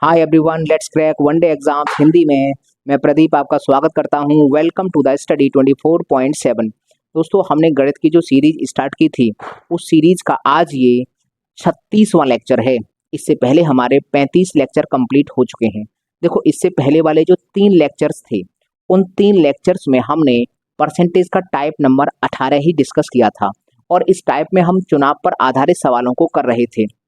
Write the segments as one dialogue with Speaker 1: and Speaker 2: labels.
Speaker 1: Hi everyone, let's crack one day exams Hindi में। मैं प्रदीप आपका स्वागत करता हूं। Welcome to the study 24.7। दोस्तों, हमने गणित की जो सीरीज स्टार्ट की थी उस सीरीज का आज ये 36वां लेक्चर है। इससे पहले हमारे 35 लेक्चर कंप्लीट हो चुके हैं। देखो, इससे पहले वाले जो 3 लेक्चर्स थे उन 3 लेक्चर्स में हमने परसेंटेज का टाइप नंबर 18 ही डिस्कस किया था और इस टाइप में हम चुनाव पर आधारित सवालों को कर रहे थे।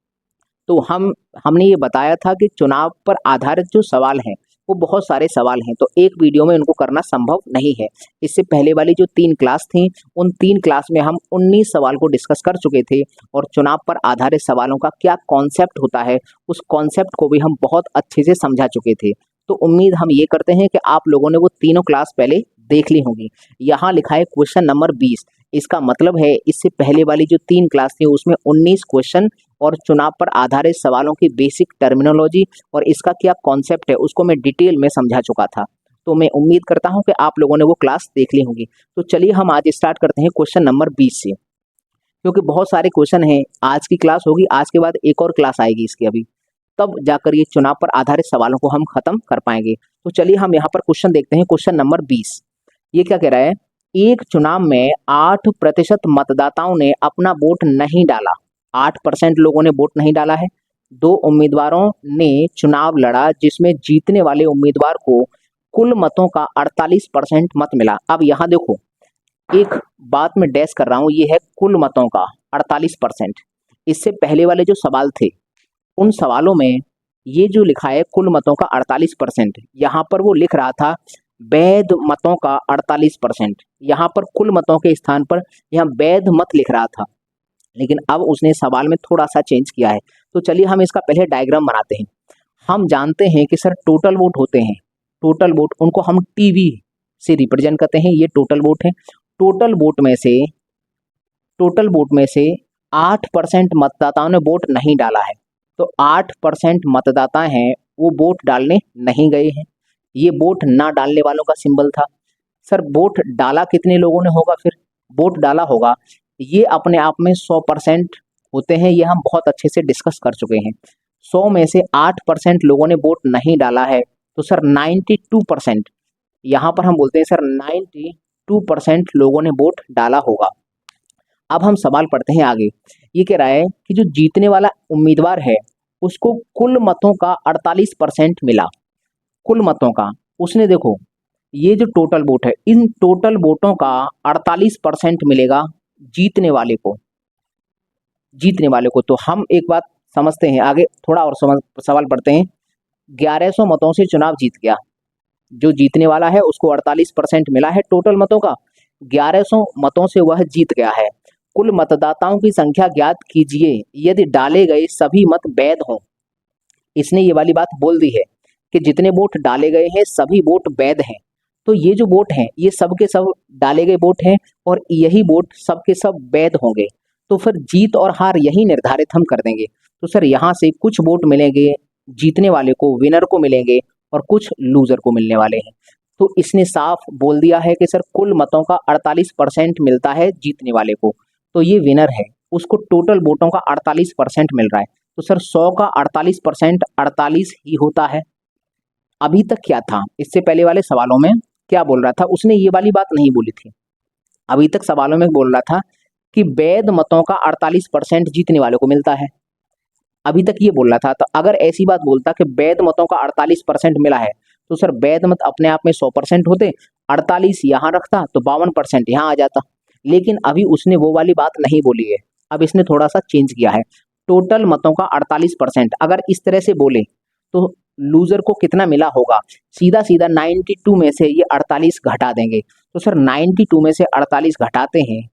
Speaker 1: तो हमने ये बताया था कि चुनाव पर आधारित जो सवाल हैं वो बहुत सारे सवाल हैं, तो एक वीडियो में उनको करना संभव नहीं है। इससे पहले वाली जो 3 क्लास थी उन 3 क्लास में हम 19 सवाल को डिस्कस कर चुके थे और चुनाव पर आधारित सवालों का क्या कॉन्सेप्ट होता है उस कॉन्सेप्ट को भी हम बहुत अच्छे से समझा चुके थे। तो उम्मीद हम ये करते हैं कि आप लोगों ने वो तीनों क्लास पहले देख ली होंगी। यहाँ लिखा है क्वेश्चन नंबर 20। इसका मतलब है इससे पहले वाली जो 3 क्लास थी उसमें 19 क्वेश्चन और चुनाव पर आधारित सवालों की बेसिक टर्मिनोलॉजी और इसका क्या कॉन्सेप्ट है उसको मैं डिटेल में समझा चुका था। तो मैं उम्मीद करता हूं कि आप लोगों ने वो क्लास देख ली होंगी। तो चलिए हम आज स्टार्ट करते हैं क्वेश्चन नंबर 20 से, क्योंकि बहुत सारे क्वेश्चन हैं। आज की क्लास होगी, आज के बाद एक और क्लास आएगी इसकी, अभी तब जाकर ये चुनाव पर आधारित सवालों को हम खत्म कर पाएंगे। तो चलिए हम यहाँ पर क्वेश्चन देखते हैं। क्वेश्चन नंबर 20 ये क्या कह रहा है? एक चुनाव में 8% मतदाताओं ने अपना वोट नहीं डाला। 8% लोगों ने वोट नहीं डाला है। 2 उम्मीदवारों ने चुनाव लड़ा जिसमें जीतने वाले उम्मीदवार को कुल मतों का 48% मत मिला। अब यहाँ देखो, एक बात मैं डैश कर रहा हूँ, ये है कुल मतों का 48%। इससे पहले वाले जो सवाल थे उन सवालों में ये जो लिखा है कुल मतों का 48%, यहाँ पर वो लिख रहा था वैध मतों का 48%। यहाँ पर कुल मतों के स्थान पर यहाँ वैध मत लिख रहा था, लेकिन अब उसने सवाल में थोड़ा सा चेंज किया है। तो चलिए हम इसका पहले डायग्राम बनाते हैं। हम जानते हैं कि सर टोटल वोट होते हैं, टोटल वोट उनको हम टीवी से रिप्रेजेंट करते हैं। ये टोटल वोट है। टोटल वोट में से 8% मतदाताओं ने वोट नहीं डाला है। तो 8% मतदाता हैं वो वोट डालने नहीं गए हैं। ये वोट ना डालने वालों का सिंबल था। सर वोट डाला कितने लोगों ने होगा? फिर वोट डाला होगा, ये अपने आप में 100% होते हैं। ये हम बहुत अच्छे से डिस्कस कर चुके हैं। 100 में से 8% लोगों ने वोट नहीं डाला है, तो सर 92%, यहाँ पर हम बोलते हैं सर 92% लोगों ने वोट डाला होगा। अब हम सवाल पढ़ते हैं आगे। ये कह रहा है कि जो जीतने वाला उम्मीदवार है उसको कुल मतों का 48% मिला। कुल मतों का उसने, देखो ये जो टोटल वोट है, इन टोटल वोटों का 48% मिलेगा जीतने वाले को। तो हम एक बात समझते हैं, आगे थोड़ा और सवाल पढ़ते हैं। 1100 मतों से चुनाव जीत गया। जो जीतने वाला है उसको 48% मिला है टोटल मतों का। 1100 मतों से वह जीत गया है। कुल मतदाताओं की संख्या ज्ञात कीजिए यदि डाले गए सभी मत वैध हों। इसने ये वाली बात बोल दी है कि जितने वोट डाले गए हैं सभी वोट वैध हैं। तो ये जो वोट हैं ये सब के सब डाले गए वोट हैं और यही वोट सब के सब वैध होंगे। तो फिर जीत और हार यही निर्धारित हम कर देंगे। तो सर यहाँ से कुछ वोट मिलेंगे जीतने वाले को, विनर को मिलेंगे, और कुछ लूजर को मिलने वाले हैं। तो इसने साफ बोल दिया है कि सर कुल मतों का 48% मिलता है जीतने वाले को, तो ये विनर है, उसको टोटल वोटों का 48% मिल रहा है। तो सर 100 का 48% 48 ही होता है। अभी तक क्या था, इससे पहले वाले सवालों में क्या बोल रहा था? उसने ये वाली बात नहीं बोली थी। अभी तक सवालों में बोल रहा था कि वैध मतों का 48% जीतने वाले को मिलता है। अभी तक ये बोल रहा था। तो अगर ऐसी बात बोलता कि वैध मतों का 48% मिला है, तो सर वैध मत अपने आप में 100% होते, 48 यहाँ रखता तो 52% यहाँ आ जाता। लेकिन अभी उसने वो वाली बात नहीं बोली है। अब इसने थोड़ा सा चेंज किया है। टोटल मतों का 48%, अगर इस तरह से बोले तो लूजर को कितना मिला होगा? सीधा सीधा 92 में से ये 48 घटा देंगे। तो सर 92 में से 48 घटाते हैं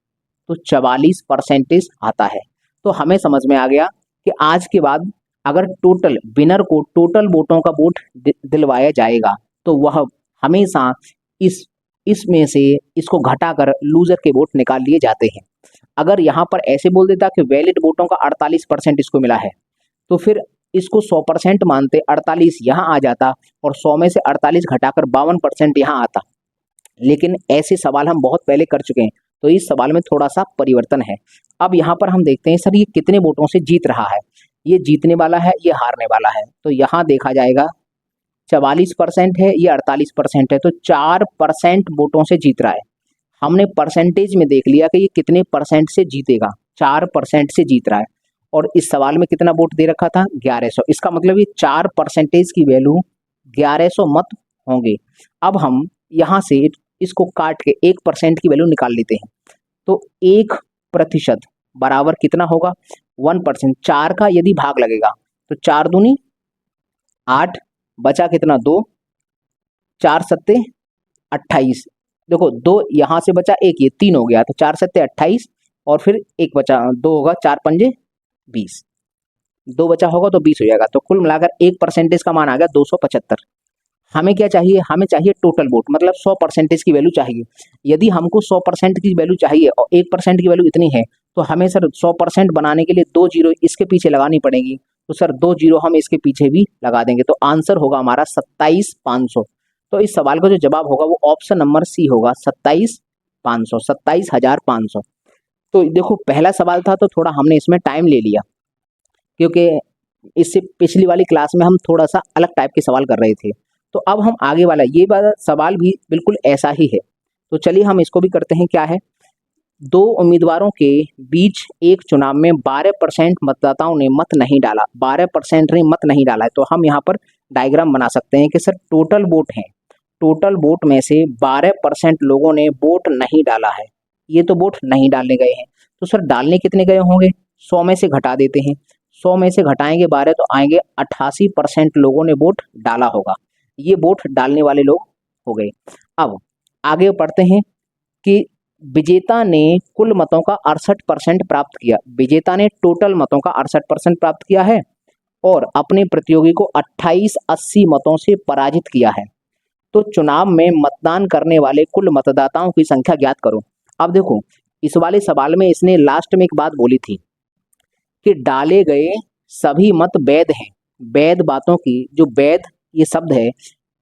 Speaker 1: तो 44% आता है। तो हमें समझ में आ गया कि आज के बाद अगर टोटल विनर को टोटल वोटों का वोट दिलवाया जाएगा तो वह हमेशा इसमें से इसको घटाकर लूजर के वोट निकाल लिए जाते हैं। अगर यहाँ पर ऐसे बोल देता कि वैलिड वोटों का 48% इसको मिला है, तो फिर इसको 100% मानते, 48 यहाँ आ जाता और 100 में से 48 घटाकर 52% यहाँ आता। लेकिन ऐसे सवाल हम बहुत पहले कर चुके हैं, तो इस सवाल में थोड़ा सा परिवर्तन है। अब यहाँ पर हम देखते हैं सर ये कितने वोटों से जीत रहा है। ये जीतने वाला है, ये हारने वाला है। तो यहाँ देखा जाएगा 44% है, ये 48% है, तो 4% वोटों से जीत रहा है। हमने परसेंटेज में देख लिया कि ये कितने परसेंट से जीतेगा, 4% से जीत रहा है। और इस सवाल में कितना वोट दे रखा था, 1100। इसका मतलब ये 4% की वैल्यू 1100 मत होंगे। अब हम यहाँ से इसको काट के 1% की वैल्यू निकाल लेते हैं। तो 1% बराबर कितना होगा, 1%। 4 का यदि भाग लगेगा तो 4 दूनी 8, बचा कितना 2, 4 सत्ते 28। देखो 2 यहाँ से बचा, एक ये 3 हो गया, तो 4 सत्ते 28 और फिर एक बचा 2 होगा, 4 पंजे 20, 2 बचा होगा तो 20 हो जाएगा। तो कुल मिलाकर 1% का मान आ गया 275। हमें क्या चाहिए, हमें चाहिए टोटल वोट, मतलब 100% की वैल्यू चाहिए। यदि हमको 100% की वैल्यू चाहिए और 1% की वैल्यू इतनी है, तो हमें सर 100% बनाने के लिए 2 जीरो इसके पीछे लगानी पड़ेगी। तो सर 2 जीरो हम इसके पीछे भी लगा देंगे, तो आंसर होगा हमारा 27,500। तो इस सवाल का जो जवाब होगा वो ऑप्शन नंबर सी होगा, 27,500, 27,500। तो देखो पहला सवाल था तो थोड़ा हमने इसमें टाइम ले लिया, क्योंकि इससे पिछली वाली क्लास में हम थोड़ा सा अलग टाइप के सवाल कर रहे थे। तो अब हम आगे वाला ये वाला सवाल भी बिल्कुल ऐसा ही है। तो चलिए हम इसको भी करते हैं। क्या है, 2 उम्मीदवारों के बीच एक चुनाव में 12% मतदाताओं ने मत नहीं डाला, 12% ने मत नहीं डाला है। तो हम यहाँ पर डायग्राम बना सकते हैं कि सर टोटल वोट हैं, टोटल वोट में से 12% लोगों ने वोट नहीं डाला है, ये तो वोट नहीं डालने गए हैं। तो सर डालने कितने गए होंगे, 100 में से घटा देते हैं, 100 में से घटाएंगे 12 तो आएंगे 88% लोगों ने वोट डाला होगा। ये वोट डालने वाले लोग हो गए। अब आगे बढ़ते हैं कि विजेता ने कुल मतों का 68% प्राप्त किया, विजेता ने टोटल मतों का 68% प्राप्त किया है और अपने प्रतियोगी को 2880 मतों से पराजित किया है। तो चुनाव में मतदान करने वाले कुल मतदाताओं की संख्या ज्ञात करो। अब देखो इस वाले सवाल में इसने लास्ट में एक बात बोली थी कि डाले गए सभी मत वैध हैं, वैध बातों की जो वैध ये शब्द है,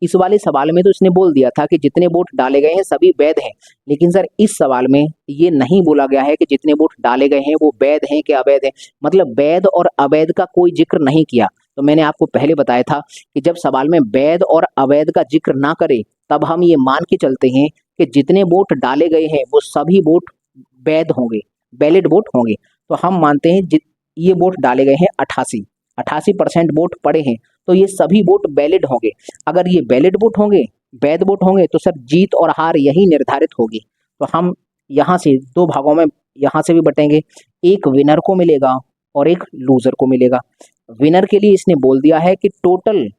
Speaker 1: इस वाले सवाल में तो इसने बोल दिया था कि जितने वोट डाले गए हैं सभी वैध हैं। लेकिन सर इस सवाल में ये नहीं बोला गया है कि जितने वोट डाले गए हैं वो वैध हैं कि अवैध हैं, मतलब वैध और अवैध का कोई जिक्र नहीं किया। तो मैंने आपको पहले बताया था कि जब सवाल में वैध और अवैध का जिक्र ना करे तब हम ये मान के चलते हैं कि जितने वोट डाले गए हैं वो सभी वोट वैध होंगे, वैलिड वोट होंगे। तो हम मानते हैं ये वोट डाले गए हैं 88% वोट पड़े हैं, तो ये सभी वोट वैलिड होंगे। अगर ये वैलिड वोट होंगे, वैध वोट होंगे, तो सर जीत और हार यही निर्धारित होगी। तो हम यहाँ से 2 भागों में यहाँ से भी बटेंगे, एक विनर को मिलेगा और एक लूजर को मिलेगा। विनर के लिए इसने बोल दिया है कि टोटल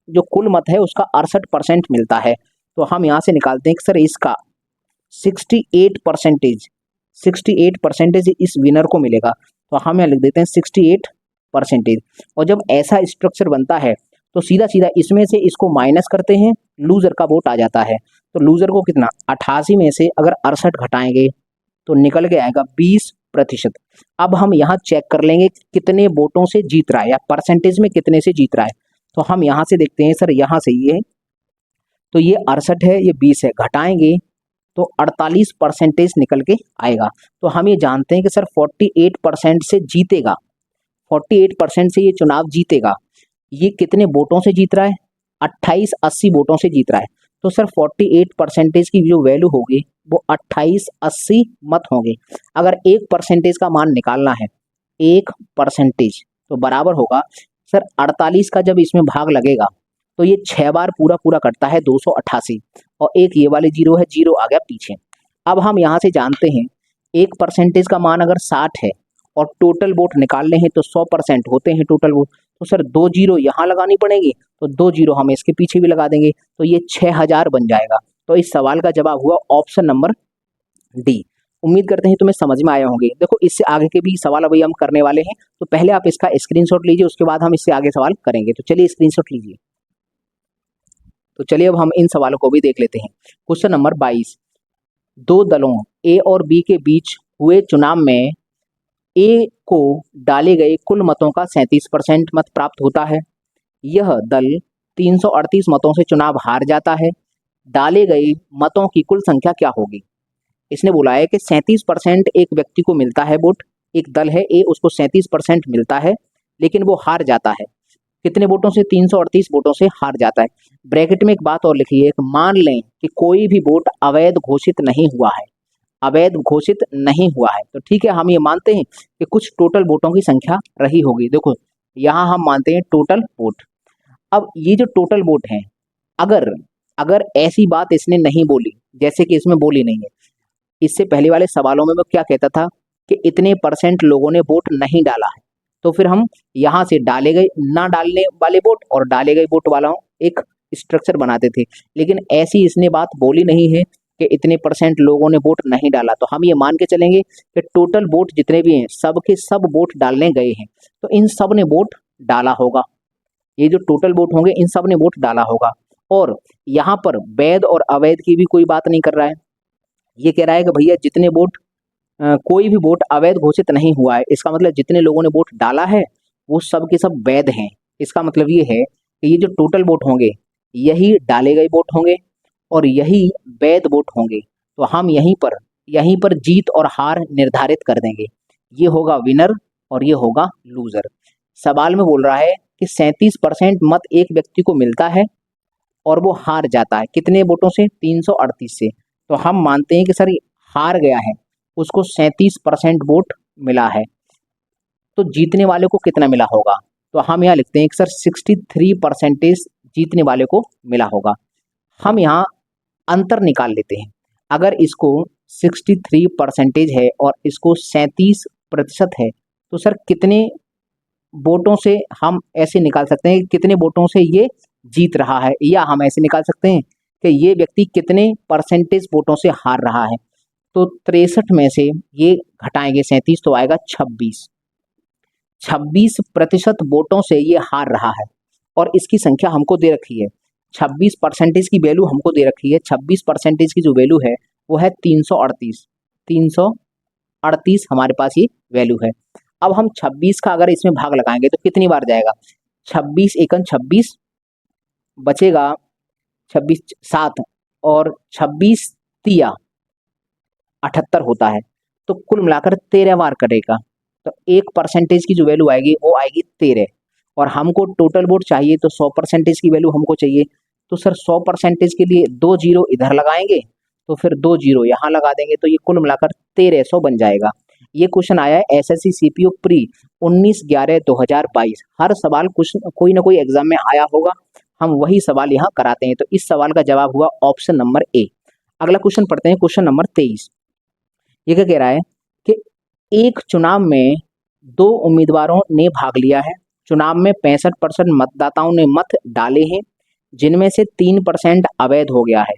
Speaker 1: जो कुल मत है उसका 68% मिलता है। तो हम यहाँ से निकालते हैं कि सर इसका 68% इस विनर को मिलेगा। तो हम यहाँ लिख देते हैं 68%। और जब ऐसा स्ट्रक्चर बनता है तो सीधा सीधा इसमें से इसको माइनस करते हैं, लूजर का वोट आ जाता है। तो लूजर को कितना, 88 में से अगर 68 घटाएंगे तो निकल के आएगा 20%। अब हम यहाँ चेक कर लेंगे कितने वोटों से जीत रहा है या परसेंटेज में कितने से जीत रहा है। तो हम यहाँ से देखते हैं सर, यहाँ से ये तो ये 68 है, ये 20 है, घटाएंगे तो 48% निकल के आएगा। तो हम ये जानते हैं कि सर 48% से जीतेगा, 48% से ये चुनाव जीतेगा। ये कितने वोटों से जीत रहा है, 2880 वोटों से जीत रहा है। तो सर 48% की जो वैल्यू होगी वो 2880 मत होंगे। अगर 1% का मान निकालना है, 1% तो बराबर होगा सर 48 का जब इसमें भाग लगेगा तो ये 6 बार पूरा पूरा कटता है 288, और एक ये वाले जीरो है, जीरो आ गया पीछे। अब हम यहाँ से जानते हैं 1% का मान अगर 60 है और टोटल वोट निकालने हैं तो 100% होते हैं टोटल वोट। तो सर 2 जीरो यहाँ लगानी पड़ेगी, तो 2 जीरो हम इसके पीछे भी लगा देंगे, तो ये 6000 बन जाएगा। तो इस सवाल का जवाब हुआ ऑप्शन नंबर डी। उम्मीद करते हैं तुम्हें समझ में आया होंगे। देखो इससे आगे के भी सवाल अभी हम करने वाले हैं, तो पहले आप इसका स्क्रीनशॉट लीजिए, उसके बाद हम इससे आगे सवाल करेंगे। तो चलिए स्क्रीनशॉट लीजिए। तो चलिए अब हम इन सवालों को भी देख लेते हैं। क्वेश्चन नंबर 22, 2 दलों ए और बी के बीच हुए चुनाव में ए को डाले गए कुल मतों का 37% मत प्राप्त होता है। यह दल 338 मतों से चुनाव हार जाता है। डाले गए मतों की कुल संख्या क्या होगी। इसने बोला है कि 37% एक व्यक्ति को मिलता है वोट, एक दल है ए, उसको 37% मिलता है, लेकिन वो हार जाता है। कितने वोटों से? 338 वोटों से हार जाता है। ब्रैकेट में एक बात और लिखी है कि मान लें कि कोई भी वोट अवैध घोषित नहीं हुआ है, अवैध घोषित नहीं हुआ है, तो ठीक है, हम ये मानते हैं कि कुछ टोटल वोटों की संख्या रही होगी। देखो यहाँ हम मानते हैं टोटल वोट। अब ये जो टोटल वोट हैं, अगर अगर ऐसी बात इसने नहीं बोली, जैसे कि इसमें बोली नहीं है, इससे पहले वाले सवालों में मैं क्या कहता था कि इतने परसेंट लोगों ने वोट नहीं डाला है, तो फिर हम यहाँ से डाले गए ना डालने वाले वोट और डाले गए वोट वाला एक स्ट्रक्चर बनाते थे। लेकिन ऐसी इसने बात बोली नहीं है कि इतने परसेंट लोगों ने वोट नहीं डाला, तो हम ये मान के चलेंगे कि टोटल वोट जितने भी हैं सब के सब वोट डालने गए हैं, तो इन सब ने वोट डाला होगा। ये जो टोटल वोट होंगे इन सब ने वोट डाला होगा। और यहाँ पर वैध और अवैध की भी कोई बात नहीं कर रहा है, ये कह रहा है कि भैया जितने वोट कोई भी वोट अवैध घोषित नहीं हुआ है, इसका मतलब जितने लोगों ने वोट डाला है वो सब के सब वैध हैं। इसका मतलब ये है कि ये जो टोटल वोट होंगे यही डाले गए वोट होंगे और यही वैध वोट होंगे। तो हम यहीं पर जीत और हार निर्धारित कर देंगे। ये होगा विनर और ये होगा लूजर। सवाल में बोल रहा है कि 37% मत एक व्यक्ति को मिलता है और वो हार जाता है। कितने वोटों से? 338 से। तो हम मानते हैं कि सर हार गया है, उसको 37% वोट मिला है, तो जीतने वाले को कितना मिला होगा? तो हम यहाँ लिखते हैं कि सर 63% जीतने वाले को मिला होगा। हम यहाँ अंतर निकाल लेते हैं। अगर इसको 63% है और इसको 37% है, तो सर कितने वोटों से हम ऐसे निकाल सकते हैं कि कितने वोटों से ये जीत रहा है, या हम ऐसे निकाल सकते हैं कि ये व्यक्ति कितने परसेंटेज वोटों से हार रहा है। तो 63 में से ये घटाएंगे 37, तो आएगा 26। 26% वोटों से ये हार रहा है और इसकी संख्या हमको दे रखी है। 26% की वैल्यू हमको दे रखी है। 26% की जो वैल्यू है वो है 338। 338 हमारे पास ये वैल्यू है। अब हम 26 का अगर इसमें भाग लगाएंगे तो कितनी बार जाएगा? 26 एकन 26 बचेगा, 26 7 और 26 तिया 78 होता है, तो कुल मिलाकर 13 बार कटेगा। तो 1% की जो वैल्यू आएगी वो आएगी 13। और हमको टोटल वोट चाहिए तो 100% की वैल्यू हमको चाहिए। तो सर 100% के लिए 2 जीरो इधर लगाएंगे, तो फिर 2 जीरो यहाँ लगा देंगे, तो ये कुल मिलाकर 1300 बन जाएगा। ये क्वेश्चन आया है एसएससी सीपीओ प्री 19/11/2022। हर सवाल कुछ कोई ना कोई एग्जाम में आया होगा, हम वही सवाल यहाँ कराते हैं। तो इस सवाल का जवाब हुआ ऑप्शन नंबर ए। अगला क्वेश्चन पढ़ते हैं, क्वेश्चन नंबर 23। ये क्या कह रहा है कि एक चुनाव में 2 उम्मीदवारों ने भाग लिया है। चुनाव में 65% मतदाताओं ने मत डाले हैं, जिनमें से 3% अवैध हो गया है,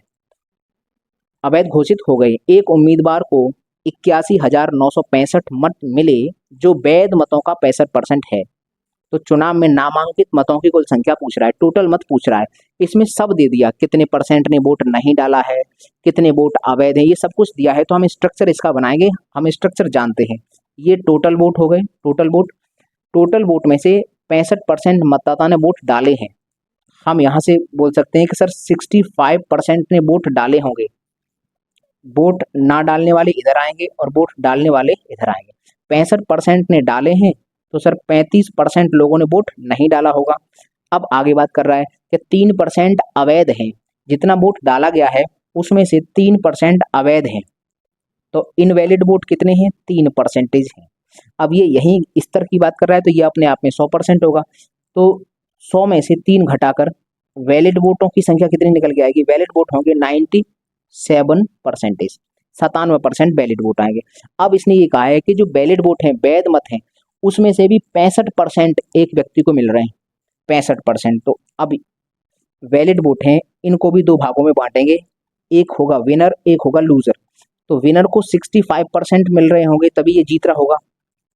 Speaker 1: अवैध घोषित हो गए। एक उम्मीदवार को 81,965 मत मिले, जो वैध मतों का 65% है। तो चुनाव में नामांकित मतों की कुल संख्या पूछ रहा है, टोटल मत पूछ रहा है। इसमें सब दे दिया, कितने परसेंट ने वोट नहीं डाला है, कितने वोट अवैध है, ये सब कुछ दिया है। तो हम स्ट्रक्चर इसका बनाएंगे। हम स्ट्रक्चर जानते हैं, ये टोटल वोट हो गए। टोटल वोट में से 65% मतदाता ने वोट डाले हैं। हम यहाँ से बोल सकते हैं कि सर 65% ने वोट डाले होंगे। वोट ना डालने वाले इधर आएंगे और वोट डालने वाले इधर आएंगे। 65% ने डाले हैं, तो सर 35% लोगों ने वोट नहीं डाला होगा। अब आगे बात कर रहा है कि 3% अवैध हैं। जितना वोट डाला गया है उसमें से 3% अवैध हैं, तो इनवैलिड वोट कितने हैं? 3% हैं। अब ये यही स्तर की बात कर रहा है, तो ये अपने आप में 100% होगा। तो 100 में से 3 घटाकर वैलिड वोटों की संख्या कितनी निकल के आएगी? वैलिड वोट होंगे 97%। 97% वैलिड वोट आएंगे। अब इसने ये कहा है कि जो वैलिड वोट हैं, वैध मत हैं, उसमें से भी 65% एक व्यक्ति को मिल रहे हैं। 65%। तो अब वैलिड वोट हैं, इनको भी 2 भागों में बांटेंगे, एक होगा विनर, एक होगा लूजर। तो विनर को 65% मिल रहे होंगे, तभी ये जीत रहा होगा।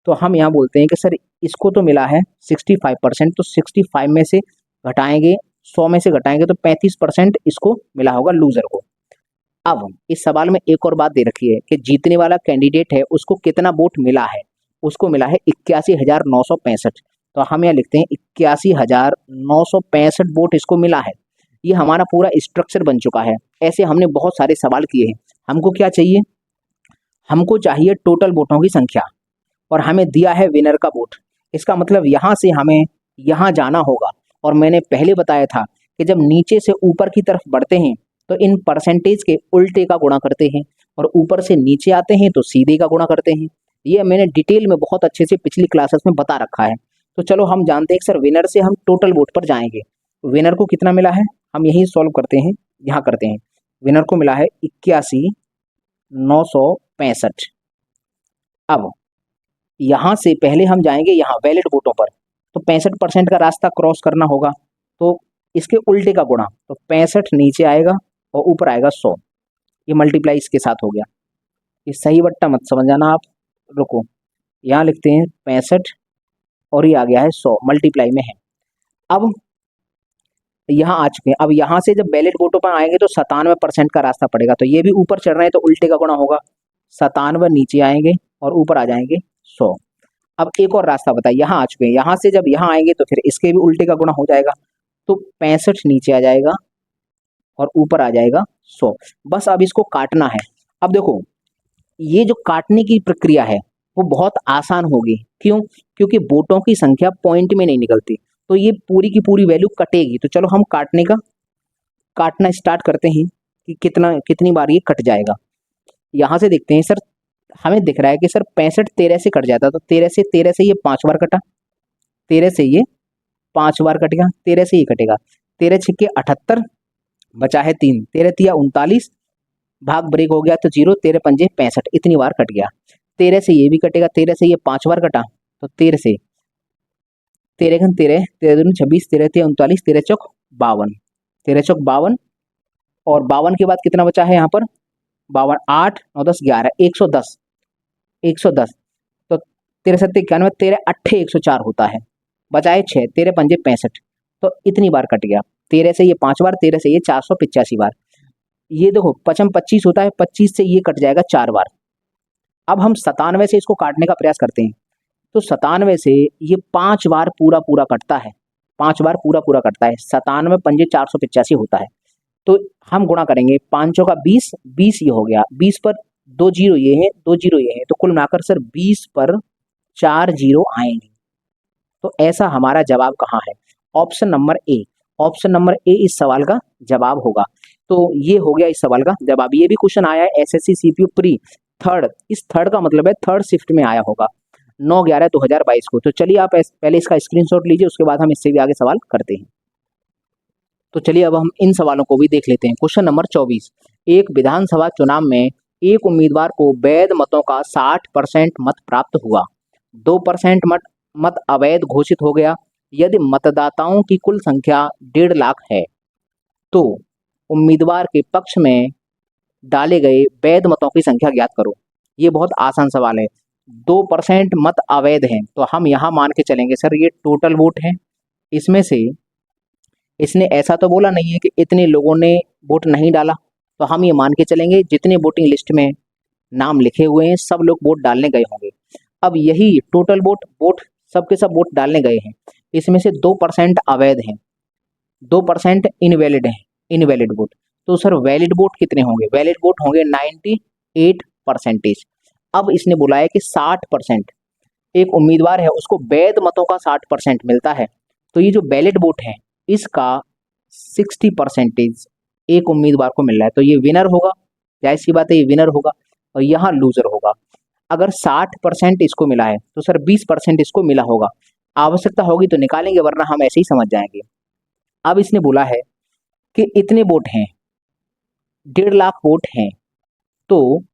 Speaker 1: तो हम यहाँ बोलते हैं कि सर इसको तो मिला है 65%, तो 65 में से घटाएंगे, 100 में से घटाएंगे तो 35% इसको मिला होगा लूजर को। अब इस सवाल में एक और बात दे रखी है कि जीतने वाला कैंडिडेट है उसको कितना वोट मिला है? उसको मिला है 81,965। तो हम यहाँ लिखते हैं 81,965 वोट इसको मिला है। ये हमारा पूरा स्ट्रक्चर बन चुका है। ऐसे हमने बहुत सारे सवाल किए हैं। हमको क्या चाहिए? हमको चाहिए टोटल वोटों की संख्या, और हमें दिया है विनर का वोट। इसका मतलब यहाँ से हमें यहाँ जाना होगा। और मैंने पहले बताया था कि जब नीचे से ऊपर की तरफ बढ़ते हैं तो इन परसेंटेज के उल्टे का गुणा करते हैं, और ऊपर से नीचे आते हैं तो सीधे का गुणा करते हैं। ये मैंने डिटेल में बहुत अच्छे से पिछली क्लासेस में बता रखा है। तो चलो हम जानते हैं कि सर विनर से हम टोटल वोट पर जाएंगे। विनर को कितना मिला है, हम यही सॉल्व करते हैं, यहाँ करते हैं। विनर को मिला है 81,965। अब यहाँ से पहले हम जाएंगे यहाँ वैलिड वोटों पर, तो 65% का रास्ता क्रॉस करना होगा, तो इसके उल्टे का गुणा, तो 65 नीचे आएगा और ऊपर आएगा 100। ये मल्टीप्लाई इसके साथ हो गया। ये सही बट्टा मत समझ जाना आप, रुको, यहाँ लिखते हैं 65 और ये आ गया है 100, मल्टीप्लाई में है। अब यहाँ आ चुके हैं। अब यहाँ से जब बैलेट वोटों पर आएंगे तो 97% का रास्ता पड़ेगा, तो ये भी ऊपर चढ़ रहे हैं तो उल्टे का गुणा होगा। 97 नीचे आएंगे और ऊपर आ जाएंगे 100। अब एक और रास्ता बताइए, यहाँ आ चुके हैं, यहाँ से जब यहाँ आएंगे तो फिर इसके भी उल्टे का गुणा हो जाएगा, तो 65 नीचे आ जाएगा और ऊपर आ जाएगा 100। बस अब इसको काटना है। अब देखो ये जो काटने की प्रक्रिया है वो बहुत आसान होगी। क्यों? क्योंकि वोटों की संख्या पॉइंट में नहीं निकलती, तो ये पूरी की पूरी वैल्यू कटेगी। तो चलो हम काटना स्टार्ट करते हैं कि कितनी बार ये कट जाएगा। यहाँ से देखते हैं, सर हमें दिख रहा है कि सर 65 13 से कट जाता, तो 13 से ये 5 बार कटा, 13 से ये 5 बार कटेगा, 13 से ये कटेगा, 13 छिक्के 78, बचा है 3, 13 तिया 39, भाग ब्रेक हो गया तो 0, 13 पंजे 65, इतनी बार कट गया। 13 से ये भी कटेगा, 13 से ये 5 बार कटा, तो 13 से 13 घन 13, 13 दूनी 26, 13 तिया 39, 13 चौक 52, 13 चौक 52, और 52 के बाद कितना बचा है यहाँ पर, 52, 8 9 10 11, 110, 110, तो 13 सत्ते 91, 13 अट्ठे 104 होता है, बचाए 6, 13 पंजे 65, तो इतनी बार कट गया। 13 से ये 5 बार, 13 से ये 485 बार। ये देखो 55 25 होता है, 25 से ये कट जाएगा 4 बार। अब हम 97 से इसको काटने का प्रयास करते हैं, तो 97 से ये 5 बार पूरा पूरा कटता है, 5 बार पूरा पूरा कटता है, 97 पंजे 485 होता है। तो हम गुणा करेंगे, 5 का 20, 20 ये हो गया, 20 पर 2 जीरो ये है, 2 जीरो ये है, तो कुल मिलाकर सर 20 पर 4 जीरो आएंगे। तो ऐसा हमारा जवाब कहाँ है, option number A. Option number A इस सवाल का जवाब होगा। तो ये हो गया इस सवाल का जवाब। ये भी क्वेश्चन आया है एसएससी सीपीयू प्री थर्ड, इस थर्ड का मतलब है थर्ड शिफ्ट में आया होगा 9/11/2022 को। तो चलिए आप पहले इसका स्क्रीनशॉट लीजिए, उसके बाद हम इससे भी आगे सवाल करते हैं। तो चलिए अब हम इन सवालों को भी देख लेते हैं। क्वेश्चन नंबर 24, एक विधानसभा चुनाव में एक उम्मीदवार को वैध मतों का 60% मत प्राप्त हुआ, 2% मत अवैध घोषित हो गया। यदि मतदाताओं की कुल संख्या 1.5 लाख है तो उम्मीदवार के पक्ष में डाले गए वैध मतों की संख्या ज्ञात करो। ये बहुत आसान सवाल है। 2% मत अवैध हैं, तो हम यहाँ मान के चलेंगे सर ये टोटल वोट है, इसमें से इसने ऐसा तो बोला नहीं है कि इतने लोगों ने वोट नहीं डाला, तो हम ये मान के चलेंगे जितने वोटिंग लिस्ट में नाम लिखे हुए हैं सब लोग वोट डालने गए होंगे। अब यही टोटल वोट सब के सब वोट डालने गए हैं, इसमें से 2% अवैध हैं, 2% इनवैलिड हैं, इनवैलिड वोट। तो सर वैलिड वोट कितने होंगे, वैलिड वोट होंगे 98%। अब इसने बोला है कि 60% एक उम्मीदवार है उसको वैध मतों का 60% मिलता है, तो ये जो वैलिड वोट है इसका 60% एक उम्मीदवार को मिल रहा है, तो ये विनर होगा, जाहिर सी बात है ये विनर होगा, और यहाँ लूजर होगा। अगर 60% इसको मिला है तो सर 20% इसको मिला होगा। आवश्यकता होगी तो निकालेंगे, वरना हम ऐसे ही समझ जाएंगे। अब इसने बोला है कि इतने वोट हैं, 1.5 लाख वोट हैं, तो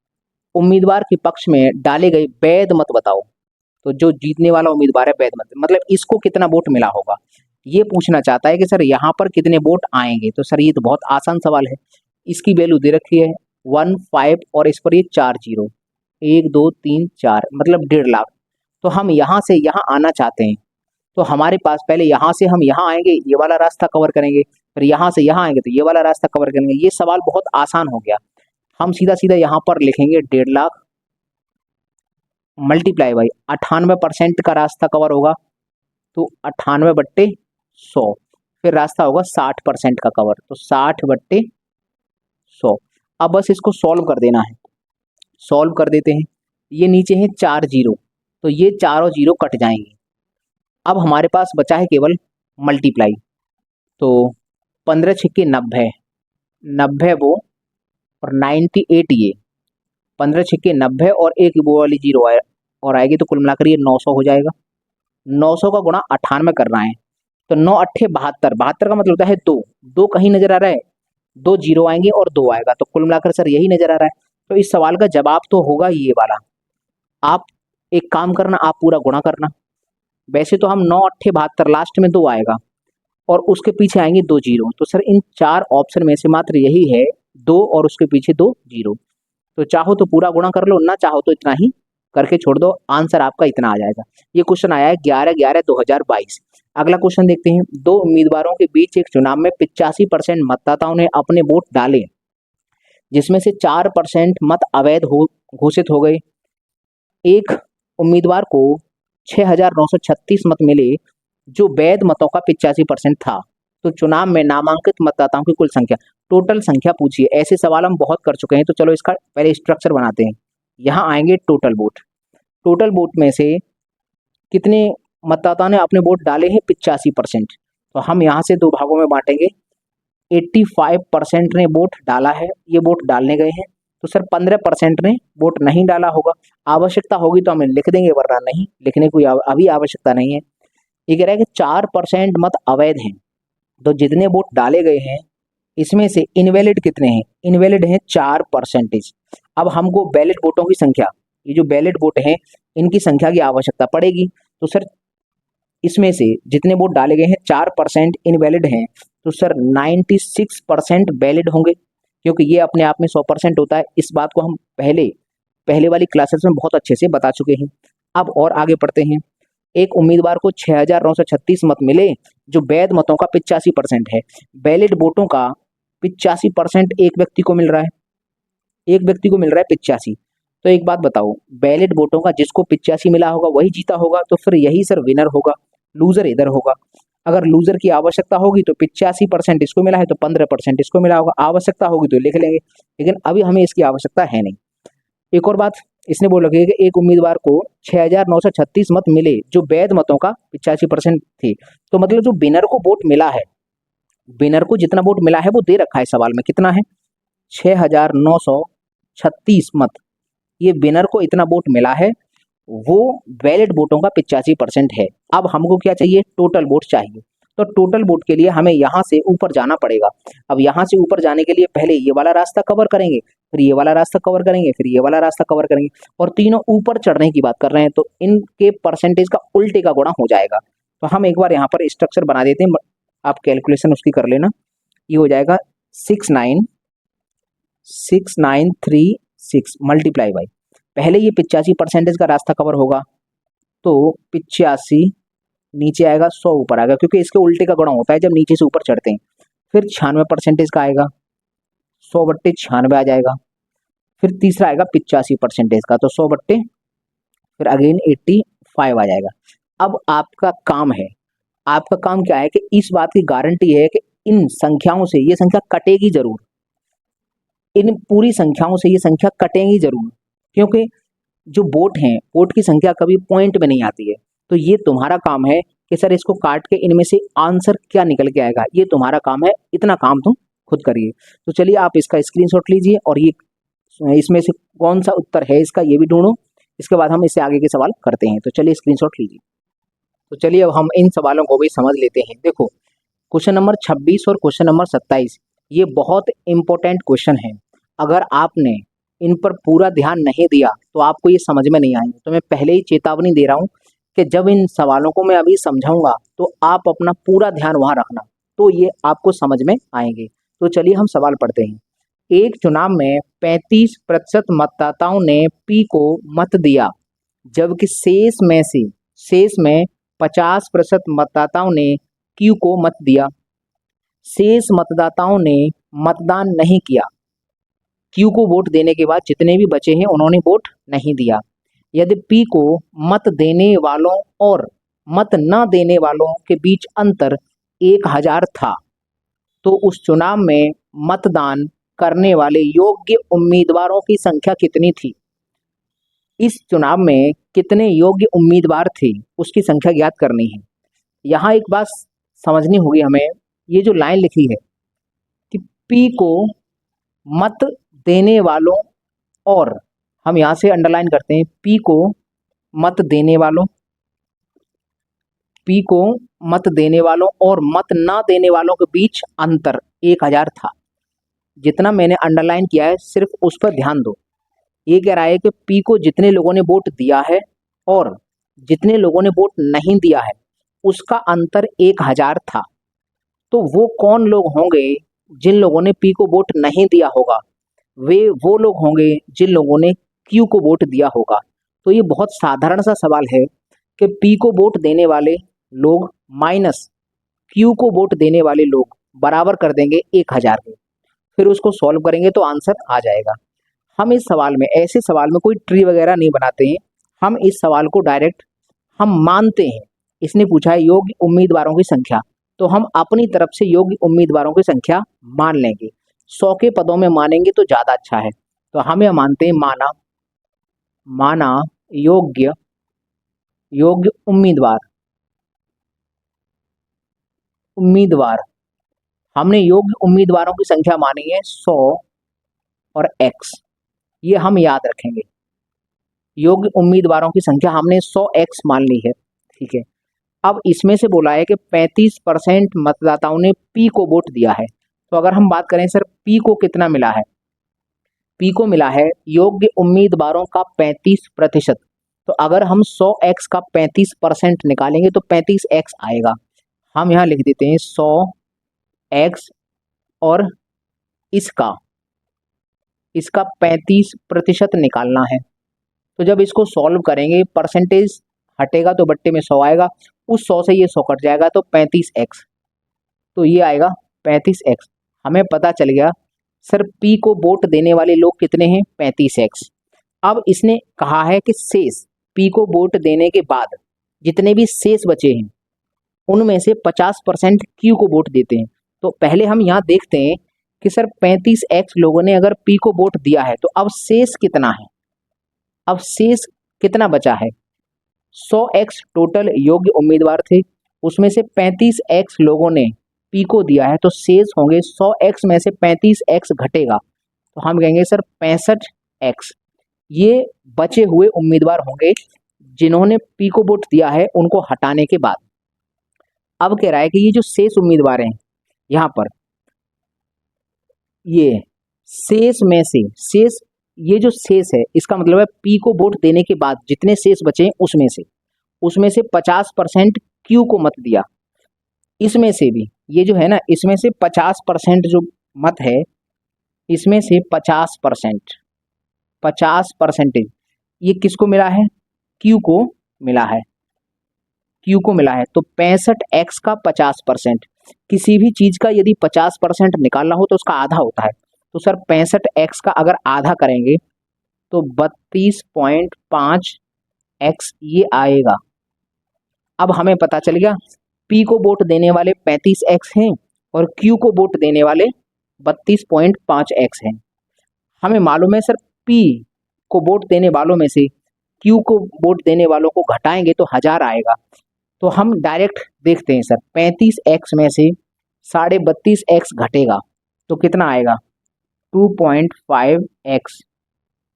Speaker 1: उम्मीदवार के पक्ष में डाले गए वैध मत बताओ। तो जो जीतने वाला उम्मीदवार है वैध मत, मतलब इसको कितना वोट मिला होगा, ये पूछना चाहता है कि सर यहाँ पर कितने वोट आएंगे। तो सर ये तो बहुत आसान सवाल है, इसकी वैल्यू दे रखी है 1 5 और इस पर ये 4 जीरो, 1 2 3 4, मतलब 1.5 लाख। तो हम यहाँ से यहाँ आना चाहते हैं, तो हमारे पास पहले यहाँ से हम यहाँ आएंगे, ये वाला रास्ता कवर करेंगे, फिर यहाँ से यहाँ आएंगे तो ये वाला रास्ता कवर करेंगे। ये सवाल बहुत आसान हो गया। हम सीधा सीधा यहाँ पर लिखेंगे 1.5 लाख मल्टीप्लाई बाई 98% का रास्ता कवर होगा, तो 98/100, फिर रास्ता होगा 60% का कवर, तो 60/100। अब बस इसको सॉल्व कर देना है, सॉल्व कर देते हैं। ये नीचे है 4 जीरो, तो ये चारों जीरो कट जाएंगे, अब हमारे पास बचा है केवल मल्टीप्लाई। तो 15 छिक्के 90, 90 वो और 98 ये, 15 छिक्के 90 और एक वो वाली जीरो आए और आएगी, तो कुल मिलाकर ये 900 हो जाएगा। 900 का गुणा 98 करना है, तो 9 अट्ठे 72, 72 का मतलब होता है दो, दो कहीं नजर आ रहा है, दो जीरो आएंगे और दो आएगा, तो कुल मिलाकर सर यही नजर आ रहा है। तो इस सवाल का जवाब तो होगा ये वाला। आप एक काम करना, आप पूरा गुणा करना। वैसे तो हम 9 अट्ठे 72, लास्ट में दो आएगा और उसके पीछे आएंगे दो जीरो, तो सर इन चार ऑप्शन में से मात्र यही है दो और उसके पीछे दो जीरो। तो चाहो तो पूरा गुणा कर लो, ना चाहो तो इतना ही करके छोड़ दो, आंसर आपका इतना आ जाएगा। ये क्वेश्चन आया है 11/11/2022। अगला क्वेश्चन देखते हैं। दो उम्मीदवारों के बीच एक चुनाव में 85% मतदाताओं ने अपने वोट डाले, जिसमें से 4% मत अवैध घोषित हो गए। एक उम्मीदवार को 6,936 मत मिले, जो वैध मतों का 85% था। तो चुनाव में नामांकित मतदाताओं की कुल संख्या, टोटल संख्या पूछिए। ऐसे सवाल हम बहुत कर चुके हैं, तो चलो इसका पहले स्ट्रक्चर बनाते हैं। यहाँ आएंगे टोटल वोट, टोटल वोट में से कितने मतदाता ने अपने वोट डाले हैं, 85%। तो हम यहाँ से दो भागों में बांटेंगे। 85% ने वोट डाला है, ये वोट डालने गए हैं, तो सर 15% ने वोट नहीं डाला होगा। आवश्यकता होगी तो हम लिख देंगे, वरना नहीं लिखने की अभी आवश्यकता नहीं है। ये कह रहा है कि 4% मत अवैध हैं, तो जितने वोट डाले गए हैं इसमें से इनवैलिड कितने हैं, इनवैलिड हैं 4%। अब हमको वैलिड वोटों की संख्या, ये जो वैलिड वोट हैं इनकी संख्या की आवश्यकता पड़ेगी। तो सर इसमें से जितने वोट डाले गए हैं 4% इनवैलिड हैं, तो सर 96% वैलिड होंगे, क्योंकि ये अपने आप में 100% होता है। इस बात को हम पहले वाली क्लासेस में बहुत अच्छे से बता चुके हैं। अब और आगे पढ़ते हैं। एक उम्मीदवार को 6,936 मत मिले, जो वैध मतों का 85% है। वैलिड वोटों का 85% एक व्यक्ति को मिल रहा है, एक व्यक्ति को मिल रहा है 85। तो एक बात बताओ, वैलिड वोटों का जिसको 85 मिला होगा वही जीता होगा, तो फिर यही सर विनर होगा, लूजर इधर होगा। अगर लूजर की आवश्यकता होगी तो 85% इसको मिला है, तो 15% इसको मिला होगा। आवश्यकता होगी तो लिख लेंगे, लेकिन अभी हमें इसकी आवश्यकता है नहीं। एक और बात इसने बोला कि एक उम्मीदवार को 6,936 मत मिले, जो वैध मतों का 85% थे। तो मतलब जो विनर को वोट मिला है, विनर को जितना वोट मिला है वो दे रखा है सवाल में, कितना है 6,936 मत, ये विनर को इतना वोट मिला है, वो वैलिड वोटों का 85% है। अब हमको क्या चाहिए, टोटल वोट चाहिए। तो टोटल वोट के लिए हमें यहाँ से ऊपर जाना पड़ेगा। अब यहाँ से ऊपर जाने के लिए पहले ये वाला रास्ता कवर करेंगे, फिर ये वाला रास्ता कवर करेंगे, फिर ये वाला रास्ता कवर करेंगे, और तीनों ऊपर चढ़ने की बात कर रहे हैं, तो इनके परसेंटेज का उल्टे का गुणा हो जाएगा। तो हम एक बार यहाँ पर स्ट्रक्चर बना देते हैं, आप कैलकुलेशन उसकी कर लेना। ये हो जाएगा 69,6936 मल्टीप्लाई बाई, पहले ये 85% का रास्ता कवर होगा, तो 85 नीचे आएगा, 100 ऊपर आएगा, क्योंकि इसके उल्टे का गुणा होता है जब नीचे से ऊपर चढ़ते हैं। फिर 96% का आएगा, 100/96 आ जाएगा। फिर तीसरा आएगा 85% का, तो 100/, फिर अगेन 85 आ जाएगा। अब आपका काम है, आपका काम क्या है कि इस बात की गारंटी है कि इन संख्याओं से ये संख्या कटेगी जरूर, इन पूरी संख्याओं से ये संख्या कटेगी जरूर, क्योंकि जो वोट हैं, वोट की संख्या कभी पॉइंट में नहीं आती है। तो ये तुम्हारा काम है कि सर इसको काट के इनमें से आंसर क्या निकल के आएगा, ये तुम्हारा काम है। इतना काम तुम खुद करिए। तो चलिए आप इसका स्क्रीनशॉट लीजिए और ये इसमें से कौन सा उत्तर है इसका ये भी ढूंढो, इसके बाद हम इससे आगे के सवाल करते हैं। तो चलिए स्क्रीनशॉट लीजिए। तो चलिए अब हम इन सवालों को भी समझ लेते हैं। देखो क्वेश्चन नंबर 26 और क्वेश्चन नंबर 27 ये बहुत इंपॉर्टेंट क्वेश्चन है। अगर आपने इन पर पूरा ध्यान नहीं दिया तो आपको ये समझ में नहीं आएंगे। तो मैं पहले ही चेतावनी दे रहा हूँ कि जब इन सवालों को मैं अभी समझाऊंगा तो आप अपना पूरा ध्यान वहां रखना, तो ये आपको समझ में आएंगे। तो चलिए हम सवाल पढ़ते हैं। एक चुनाव में 35% मतदाताओं ने पी को मत दिया, जबकि शेष में 50% मतदाताओं ने क्यू को मत दिया। शेष मतदाताओं ने मतदान नहीं किया। क्यू को वोट देने के बाद जितने भी बचे हैं उन्होंने वोट नहीं दिया। यदि पी को मत देने वालों और मत न देने वालों के बीच अंतर 1000 था, तो उस चुनाव में मतदान करने वाले योग्य उम्मीदवारों की संख्या कितनी थी। इस चुनाव में कितने योग्य उम्मीदवार थे उसकी संख्या ज्ञात करनी है। यहाँ एक बात समझनी होगी हमें, ये जो लाइन लिखी है कि पी को मत देने वालों और, हम यहाँ से अंडरलाइन करते हैं, पी को मत देने वालों, पी को मत देने वालों और मत ना देने वालों के बीच अंतर 1000 था। जितना मैंने अंडरलाइन किया है सिर्फ उस पर ध्यान दो। ये कह रहा है कि पी को जितने लोगों ने वोट दिया है और जितने लोगों ने वोट नहीं दिया है उसका अंतर 1000 था। तो वो कौन लोग होंगे जिन लोगों ने पी को वोट नहीं दिया होगा? वो लोग होंगे जिन लोगों ने क्यू को वोट दिया होगा। तो ये बहुत साधारण सा सवाल है कि पी को वोट देने वाले लोग माइनस क्यू को वोट देने वाले लोग बराबर कर देंगे 1000 के, फिर उसको सॉल्व करेंगे तो आंसर आ जाएगा। हम इस सवाल में, ऐसे सवाल में कोई ट्री वगैरह नहीं बनाते हैं, हम इस सवाल को डायरेक्ट हम मानते हैं। इसने पूछा है योग्य उम्मीदवारों की संख्या, तो हम अपनी तरफ से योग्य उम्मीदवारों की संख्या मान लेंगे। 100 के पदों में मानेंगे तो ज़्यादा अच्छा है, तो हम यह मानते हैं माना योग्य उम्मीदवार। हमने योग्य उम्मीदवारों की संख्या मानी है 100 और x, ये हम याद रखेंगे। योग्य उम्मीदवारों की संख्या हमने 100x मान ली है, ठीक है। अब इसमें से बोला है कि 35% मतदाताओं ने पी को वोट दिया है। तो अगर हम बात करें सर पी को कितना मिला है, पी को मिला है योग्य उम्मीदवारों का 35%। तो अगर हम 100x का 35% निकालेंगे तो 35x आएगा। हम यहाँ लिख देते हैं 100x और इसका 35% निकालना है। तो जब इसको सॉल्व करेंगे परसेंटेज हटेगा तो बट्टे में 100 आएगा, उस 100 से ये 100 कट जाएगा तो 35x, तो ये आएगा 35x। हमें पता चल गया सर पी को वोट देने वाले लोग कितने हैं, 35x। अब इसने कहा है कि शेष, पी को वोट देने के बाद जितने भी शेष बचे हैं उनमें से 50% क्यू को वोट देते हैं। तो पहले हम यहाँ देखते हैं कि सर 35x लोगों ने अगर पी को वोट दिया है तो अब शेष कितना है, अब शेष कितना बचा है। 100x टोटल योग्य उम्मीदवार थे, उसमें से 35x लोगों ने पी को दिया है, तो शेष होंगे 100x में से 35x घटेगा तो हम कहेंगे सर 65x। ये बचे हुए उम्मीदवार होंगे जिन्होंने पी को वोट दिया है उनको हटाने के बाद। अब कह रहा है कि ये जो शेष उम्मीदवार हैं यहाँ पर, ये शेष में से ये जो शेष है इसका मतलब है पी को वोट देने के बाद जितने शेष बचे हैं उसमें से 50% क्यू को मत दिया। इसमें से भी ये जो है ना, इसमें से 50% जो मत है, इसमें से 50% ये किसको मिला है, क्यू को मिला है, क्यू को मिला है। तो 65x का 50%, किसी भी चीज का यदि 50% निकालना हो तो उसका आधा होता है। तो सर 65x का अगर आधा करेंगे तो 32.5x ये आएगा। अब हमें पता चल गया पी को वोट देने वाले 35x हैं और क्यू को वोट देने वाले 32.5x हैं। हमें मालूम है सर पी को वोट देने वालों में से क्यू को वोट देने वालों को घटाएंगे तो 1000 आएगा। तो हम डायरेक्ट देखते हैं सर 35x में से 32.5x घटेगा तो कितना आएगा, 2.5x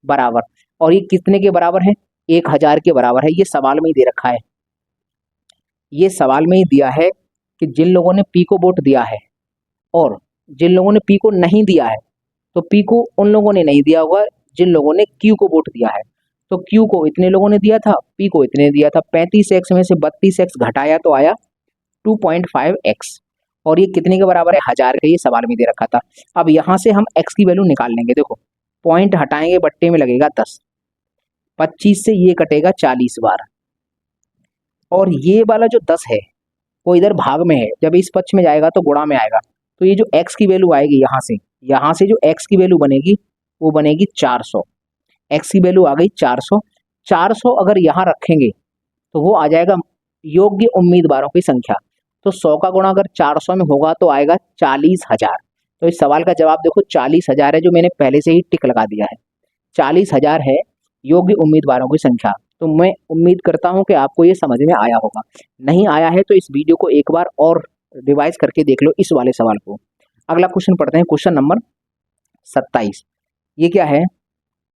Speaker 1: बराबर, और ये कितने के बराबर है, 1000 के बराबर है। ये सवाल में ही दे रखा है, ये सवाल में ही दिया है कि जिन लोगों ने पी को वोट दिया है और जिन लोगों ने पी को नहीं दिया है, तो पी को उन लोगों ने नहीं दिया होगा जिन लोगों ने क्यू को वोट दिया है। तो क्यू को इतने लोगों ने दिया था, पी को इतने दिया था, 35x में से 32x घटाया तो आया 2.5x, और ये कितने के बराबर है, 1000 का। ये सवाल में दे रखा था। अब यहाँ से हम x की वैल्यू निकाल लेंगे। देखो पॉइंट हटाएंगे, बट्टे में लगेगा 10, 25 से ये कटेगा 40 बार, और ये वाला जो 10 है वो इधर भाग में है, जब इस पक्ष में जाएगा तो गुणा में आएगा। तो ये जो x की वैल्यू आएगी यहाँ से जो x की वैल्यू बनेगी वो बनेगी 400। x की वैल्यू आ गई 400 अगर यहाँ रखेंगे तो वो आ जाएगा योग्य उम्मीदवारों की संख्या। तो 100 का गुणा अगर 400 में होगा तो आएगा 40,000। तो इस सवाल का जवाब देखो 40,000 है, जो मैंने पहले से ही टिक लगा दिया है। 40,000 है योग्य उम्मीदवारों की संख्या। तो मैं उम्मीद करता हूं कि आपको ये समझ में आया होगा। नहीं आया है तो इस वीडियो को एक बार और रिवाइज करके देख लो इस वाले सवाल को। अगला क्वेश्चन पढ़ते हैं, क्वेश्चन नंबर 27। ये क्या है?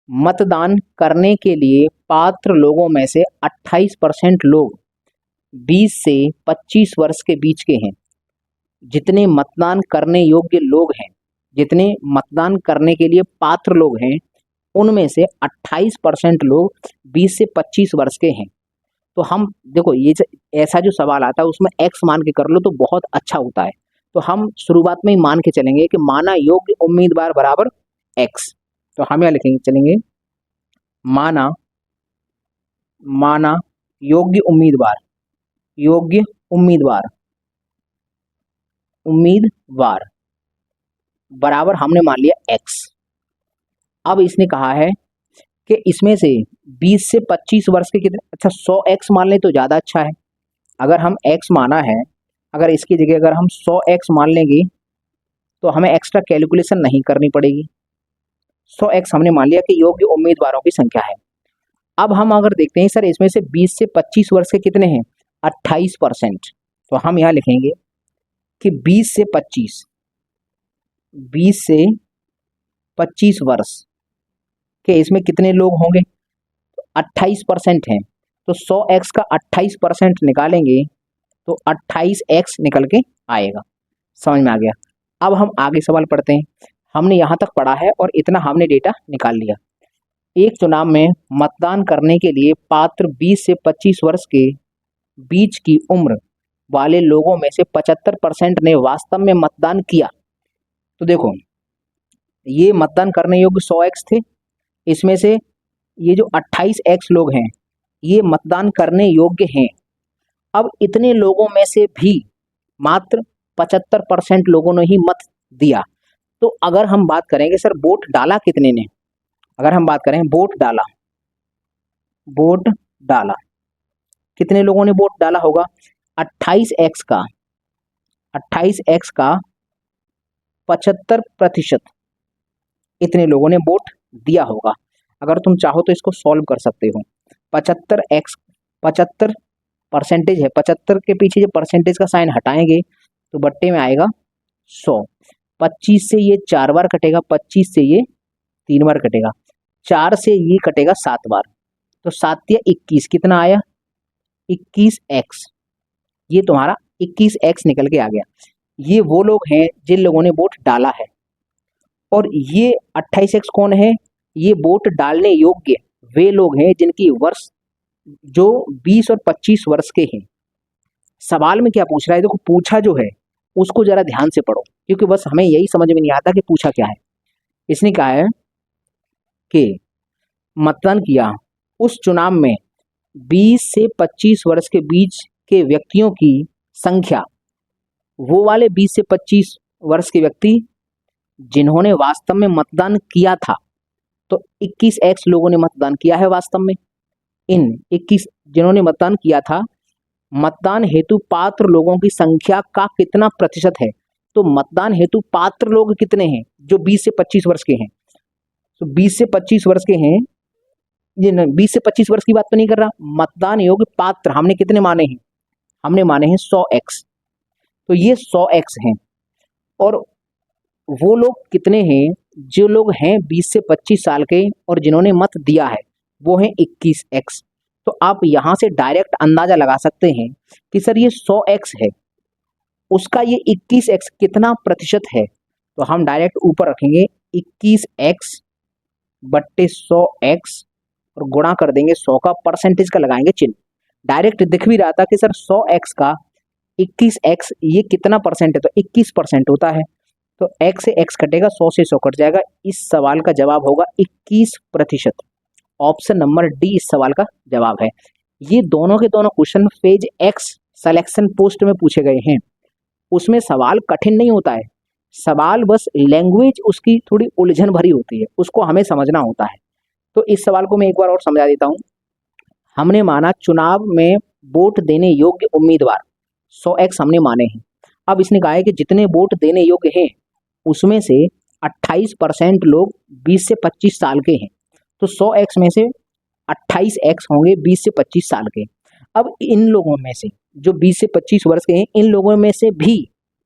Speaker 1: मतदान करने के लिए पात्र लोगों में से 28% लोग 20 से 25 वर्ष के बीच के हैं। जितने मतदान करने योग्य लोग हैं, जितने मतदान करने के लिए पात्र लोग हैं, उनमें से 28% लोग 20 से 25 वर्ष के हैं। तो हम देखो, ये ऐसा जो सवाल आता है उसमें x मान के कर लो तो बहुत अच्छा होता है। तो हम शुरुआत में ही मान के चलेंगे कि माना योग्य उम्मीदवार बराबर x। तो हम यहाँ लिखेंगे, चलेंगे माना योग्य उम्मीदवार बराबर हमने मान लिया x। अब इसने कहा है कि इसमें से 20 से 25 वर्ष के कितने, अच्छा 100x मान लें तो ज़्यादा अच्छा है। अगर हम x माना है, अगर इसकी जगह अगर हम 100x मान लेंगे तो हमें एक्स्ट्रा कैलकुलेशन नहीं करनी पड़ेगी। 100x हमने मान लिया कि योग्य उम्मीदवारों की संख्या है। अब हम अगर देखते हैं सर इसमें से 20 से 25 वर्ष के कितने हैं, 28%। तो हम यहाँ लिखेंगे कि 20 से 25 वर्ष के इसमें कितने लोग होंगे, तो 28% हैं। तो 100x का 28% निकालेंगे तो 28x निकल के आएगा। समझ में आ गया? अब हम आगे सवाल पढ़ते हैं। हमने यहाँ तक पढ़ा है और इतना हमने डेटा निकाल लिया। एक चुनाव में मतदान करने के लिए पात्र 20 से 25 वर्ष के बीच की उम्र वाले लोगों में से 75% ने वास्तव में मतदान किया। तो देखो, ये मतदान करने योग्य 100x थे, इसमें से ये जो 28x लोग हैं ये मतदान करने योग्य हैं। अब इतने लोगों में से भी मात्र 75% लोगों ने ही मत दिया। तो अगर हम बात करेंगे सर वोट डाला कितने ने, अगर हम बात करें वोट डाला कितने लोगों ने वोट डाला होगा, 28x का 75% इतने लोगों ने वोट दिया होगा। अगर तुम चाहो तो इसको सॉल्व कर सकते हो। 75 परसेंटेज है, 75 के पीछे जो परसेंटेज का साइन हटाएंगे तो बट्टे में आएगा 100। 25 से ये 4 बार कटेगा, 25 से ये 3 बार कटेगा, 4 से ये कटेगा 7 बार, तो 7 या 21 कितना आया, 21x। ये तुम्हारा 21x निकल के आ गया। ये वो लोग हैं जिन लोगों ने वोट डाला है। और ये 28x कौन है, ये वोट डालने योग्य वे लोग हैं जिनकी वर्ष जो 20 और 25 वर्ष के हैं। सवाल में क्या पूछ रहा है, देखो पूछा जो है उसको जरा ध्यान से पढ़ो, क्योंकि बस हमें यही समझ में नहीं आता कि पूछा क्या है। इसने कहा है कि मतदान किया उस चुनाव में 20 से 25 वर्ष के बीच के व्यक्तियों की संख्या, वो वाले 20 से 25 वर्ष के व्यक्ति जिन्होंने वास्तव में मतदान किया था। तो 21x लोगों ने मतदान किया है वास्तव में। इन 21 जिन्होंने मतदान किया था, मतदान हेतु पात्र लोगों की संख्या का कितना प्रतिशत है। तो मतदान हेतु पात्र लोग कितने हैं, जो 20 से 25 वर्ष के हैं। तो 20 से 25 वर्ष के हैं, ये 20 से 25 वर्ष की बात तो नहीं कर रहा। मतदान योग्य पात्र हमने कितने माने हैं, हमने माने हैं 100x। तो ये 100x हैं। और वो लोग कितने हैं, जो लोग हैं 20 से 25 साल के और जिन्होंने मत दिया है वो हैं 21x। तो आप यहाँ से डायरेक्ट अंदाजा लगा सकते हैं कि सर ये 100x है, उसका ये 21x कितना प्रतिशत है। तो हम डायरेक्ट ऊपर रखेंगे 21x बट्टे 100x और गुणा कर देंगे 100 का, परसेंटेज का लगाएंगे चिन्ह। डायरेक्ट दिख भी रहा था कि सर 100x का 21x ये कितना परसेंट है, तो 21% होता है। तो x से x कटेगा, 100 से 100 कट जाएगा। इस सवाल का जवाब होगा 21%। ऑप्शन नंबर डी इस सवाल का जवाब है। ये दोनों के दोनों question page x selection post में पूछे गए हैं। उसमें सवाल कठिन नहीं होता है, सवाल बस लैंग्वेज उसकी थोड़ी उलझन भरी होती है, उसको हमें समझना होता है। तो इस सवाल को मैं एक बार और समझा देता हूँ। हमने माना चुनाव में वोट देने योग्य उम्मीदवार 100x हमने माने हैं। अब इसने कहा है कि जितने वोट देने योग्य हैं उसमें से 28% लोग 20 से 25 साल के हैं। तो 100x में से 28x होंगे 20 से 25 साल के। अब इन लोगों में से जो 20 से 25 वर्ष के हैं, इन लोगों में से भी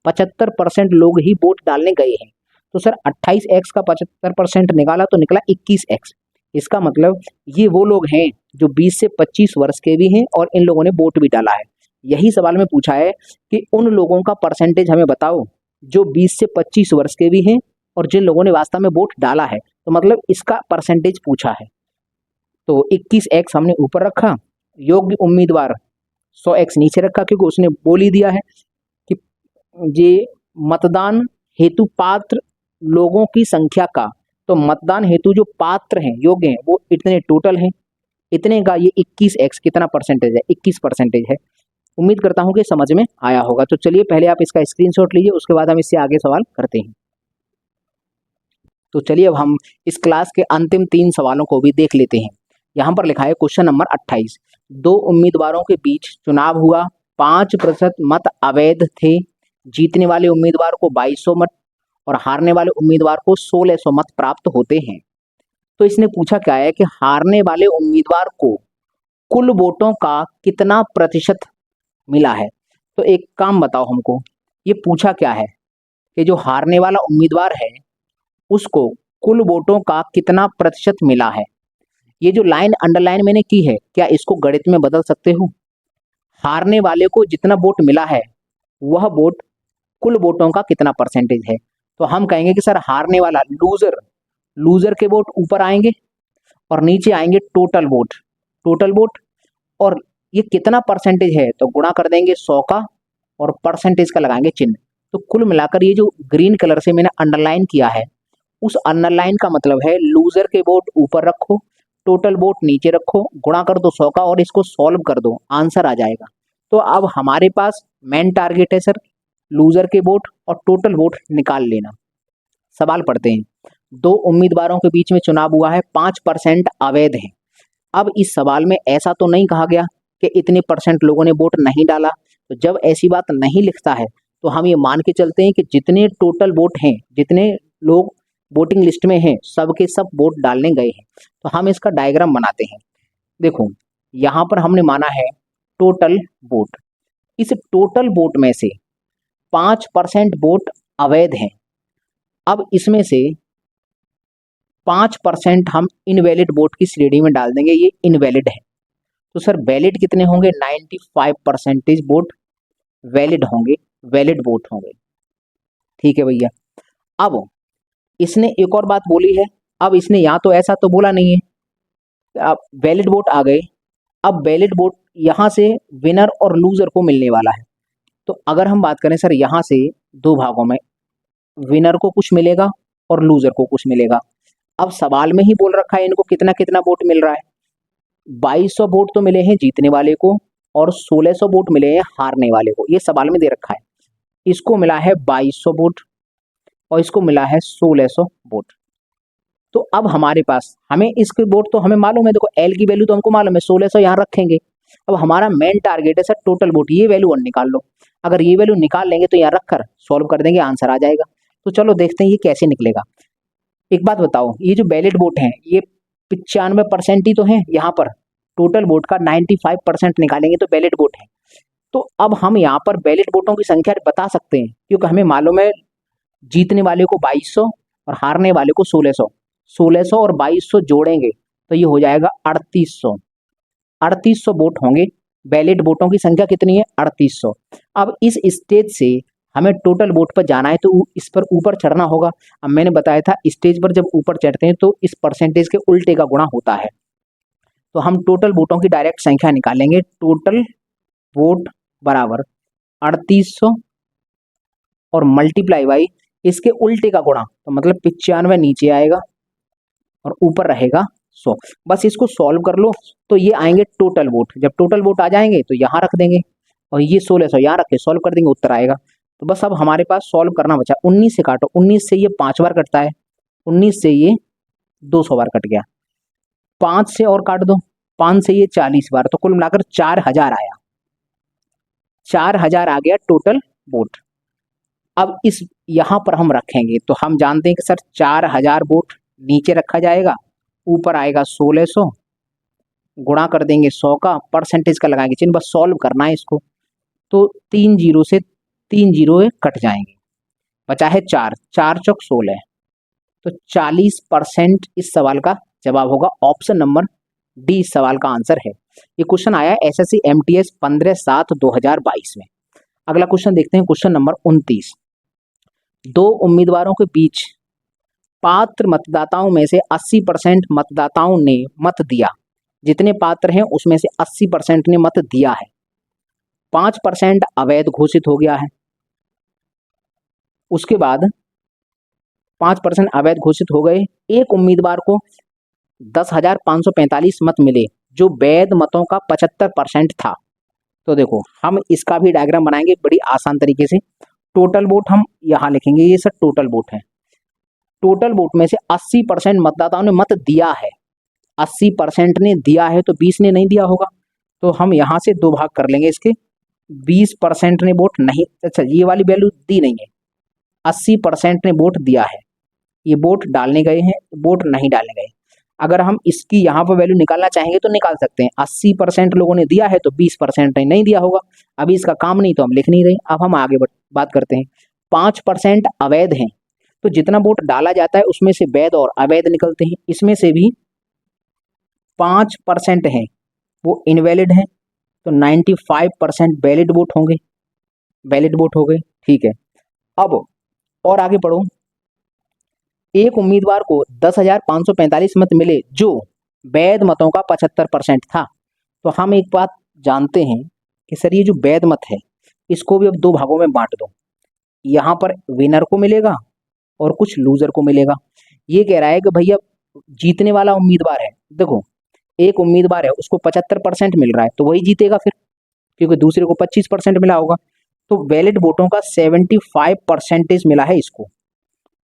Speaker 1: 75% लोग ही वोट डालने गए हैं। तो सर 28x का 75% निकाला तो निकला 21x। इसका मतलब ये वो लोग हैं जो 20 से 25 वर्ष के भी हैं और इन लोगों ने वोट भी डाला है। यही सवाल में पूछा है कि उन लोगों का परसेंटेज हमें बताओ जो 20 से 25 वर्ष के भी हैं और जिन लोगों ने वास्तव में वोट डाला है। तो मतलब इसका परसेंटेज पूछा है। तो 21x हमने ऊपर रखा, योग्य उम्मीदवार 100x नीचे रखा, क्योंकि उसने बोल ही दिया है कि ये मतदान हेतु पात्र लोगों की संख्या का, तो मतदान हेतु जो पात्र हैं, योग्य हैं, वो इतने टोटल हैं। इतने का ये 21x कितना परसेंटेज है? 21% है। उम्मीद करता हूं कि समझ में आया होगा। तो चलिए पहले आप इसका स्क्रीनशॉट लीजिए, उसके बाद हम इससे आगे सवाल करते हैं। तो चलिए अब हम इस क्लास के अंतिम 3 सवालों को भी देख लेते हैं। यहाँ पर लिखा है क्वेश्चन नंबर 28, 2 उम्मीदवारों के बीच चुनाव हुआ, 5% मत अवैध थे, जीतने वाले उम्मीदवार को 2200 मत और हारने वाले उम्मीदवार को 1600 मत प्राप्त होते हैं। तो इसने पूछा क्या है कि हारने वाले उम्मीदवार को कुल वोटों का कितना प्रतिशत मिला है। तो एक काम बताओ हमको, ये पूछा क्या है कि जो हारने वाला उम्मीदवार है उसको कुल वोटों का कितना प्रतिशत मिला है। ये जो लाइन अंडरलाइन मैंने की है, क्या इसको गणित में बदल सकते हो? हारने वाले को जितना वोट मिला है वह वोट कुल वोटों का कितना परसेंटेज है। तो हम कहेंगे कि सर हारने वाला लूजर के वोट ऊपर आएंगे और नीचे आएंगे टोटल वोट, और ये कितना परसेंटेज है तो गुणा कर देंगे 100 का और परसेंटेज का लगाएंगे चिन्ह। तो कुल मिलाकर ये जो ग्रीन कलर से मैंने अंडरलाइन किया है, उस अंडरलाइन का मतलब है लूजर के वोट ऊपर रखो, टोटल वोट नीचे रखो, गुणा कर दो 100 का और इसको सॉल्व कर दो, आंसर आ जाएगा। तो अब हमारे पास मेन टारगेट है सर लूजर के वोट और टोटल वोट निकाल लेना। सवाल पढ़ते हैं। 2 उम्मीदवारों के बीच में चुनाव हुआ है, 5% अवैध है। अब इस सवाल में ऐसा तो नहीं कहा गया कि इतने परसेंट लोगों ने वोट नहीं डाला। तो जब ऐसी बात नहीं लिखता है तो हम ये मान के चलते हैं कि जितने टोटल वोट हैं, जितने लोग वोटिंग लिस्ट में हैं, सब के सब वोट डालने गए हैं। तो हम इसका डायग्राम बनाते हैं। देखो यहाँ पर हमने माना है टोटल वोट। इस टोटल वोट में से 5% वोट अवैध हैं। अब इसमें से 5% हम इनवैलिड वोट की श्रेणी में डाल देंगे, ये इनवैलिड है। तो सर वैलिड कितने होंगे? 95% वोट वैलिड होंगे, वैलिड वोट होंगे। ठीक है भैया। अब इसने एक और बात बोली है। अब इसने यहाँ तो ऐसा तो बोला नहीं है, अब वैलिड वोट आ गए। अब वैलिड वोट यहाँ से विनर और लूजर को मिलने वाला है। तो अगर हम बात करें सर यहाँ से 2 भागों में, विनर को कुछ मिलेगा और लूजर को कुछ मिलेगा। अब सवाल में ही बोल रखा है इनको कितना कितना वोट मिल रहा है। 2200 वोट तो मिले हैं जीतने वाले को और 1600 वोट मिले हैं हारने वाले को, ये सवाल में दे रखा है। इसको मिला है 2200 वोट और इसको मिला है 1600 वोट। तो अब हमारे पास, हमें इसके वोट तो हमें मालूम है, देखो एल की वैल्यू तो हमको मालूम है, 1600 यहाँ रखेंगे। अब हमारा मेन टारगेट है सर टोटल वोट, ये वैल्यू और निकाल लो। अगर ये वैल्यू निकाल लेंगे तो यहाँ रखकर सॉल्व कर देंगे, आंसर आ जाएगा। तो चलो देखते हैं ये कैसे निकलेगा। एक बात बताओ, ये जो वैलिड वोट है ये 95% ही तो है। यहाँ पर टोटल वोट का 95% निकालेंगे तो वैलिड वोट है। तो अब हम यहाँ पर वैलिड वोटों की संख्या बता सकते हैं, क्योंकि हमें मालूम है जीतने वाले को 2200 और हारने वाले को 1600। 1600 और 2200 जोड़ेंगे तो ये हो जाएगा 3800। 3800 वोट होंगे। वैलिड वोटों की संख्या कितनी है? 3800। अब इस स्टेज से हमें टोटल वोट पर जाना है तो इस पर ऊपर चढ़ना होगा। अब मैंने बताया था स्टेज पर जब ऊपर चढ़ते हैं तो इस परसेंटेज के उल्टे का गुणा होता है। तो हम टोटल वोटों की डायरेक्ट संख्या निकालेंगे। टोटल वोट बराबर 3800 और मल्टीप्लाई बाई इसके उल्टे का गुणा, तो मतलब 95 नीचे आएगा और ऊपर रहेगा 100। बस इसको सॉल्व कर लो तो ये आएंगे टोटल वोट। जब टोटल वोट आ जाएंगे तो यहाँ रख देंगे और ये 1600 यहाँ रख के सॉल्व कर देंगे, उत्तर आएगा। तो बस अब हमारे पास सॉल्व करना बचा। 19 से काटो, 19 से ये 5 बार कटता है, 19 से ये 200 बार कट गया। 5 से और काट दो, 5 से ये 40 बार, तो कुल मिलाकर 4000 आया। 4000 आ गया टोटल वोट। अब इस यहाँ पर हम रखेंगे तो हम जानते हैं कि सर 4000 वोट नीचे रखा जाएगा, ऊपर आएगा 1600 गुणा कर देंगे 100 का, परसेंटेज का लगाएंगे चिन्ह, बस सॉल्व करना है इसको। तो 3 जीरो से 3 जीरो कट जाएंगे, बचा है 4, 4 चौक 16, तो 40% इस सवाल का जवाब होगा। ऑप्शन नंबर डी इस सवाल का आंसर है। ये क्वेश्चन आया है एसएससी एमटीएस 15/7/2022 में। अगला क्वेश्चन देखते हैं, क्वेश्चन नंबर 29। दो उम्मीदवारों के बीच पात्र मतदाताओं में से 80% मतदाताओं ने मत दिया। जितने पात्र हैं उसमें से 80% ने मत दिया है। 5% अवैध घोषित हो गया है। उसके बाद 5% अवैध घोषित हो गए। एक उम्मीदवार को 10,545 मत मिले, जो वैध मतों का 75% था। तो देखो हम इसका भी डायग्राम बनाएंगे बड़ी आसान तरीके से। टोटल वोट हम यहाँ लिखेंगे, ये सब टोटल वोट है। टोटल वोट में से 80% मतदाताओं ने मत दिया है। 80% ने दिया है तो 20 ने नहीं दिया होगा, तो हम यहाँ से 2 भाग कर लेंगे इसके। 20% ने वोट नहीं, अच्छा ये वाली वैल्यू दी नहीं है। 80% ने वोट दिया है, ये वोट डालने गए हैं, वोट नहीं डालने गए। अगर हम इसकी यहाँ पर वैल्यू निकालना चाहेंगे तो निकाल सकते हैं। 80% लोगों ने दिया है तो 20% ने नहीं दिया होगा। अभी इसका काम नहीं तो हम लिख नहीं रहे। अब हम आगे बात करते हैं। 5% अवैध हैं, तो जितना वोट डाला जाता है उसमें से वैध और अवैध निकलते हैं। इसमें से भी 5% हैं वो इनवैलिड हैं, तो 95% वैलिड वोट होंगे। वैलिड वोट हो गए, ठीक है। अब और आगे बढ़ो। एक उम्मीदवार को 10,545 मत मिले, जो वैध मतों का 75% था। तो हम एक बात जानते हैं कि सर ये जो वैध मत है इसको भी अब 2 भागों में बांट दो। यहाँ पर विनर को मिलेगा और कुछ लूजर को मिलेगा। ये कह रहा है कि भैया जीतने वाला उम्मीदवार है, देखो एक उम्मीदवार है उसको 75% मिल रहा है तो वही जीतेगा फिर, क्योंकि दूसरे को 25% मिला होगा। तो वैलिड वोटों का 75% मिला है इसको,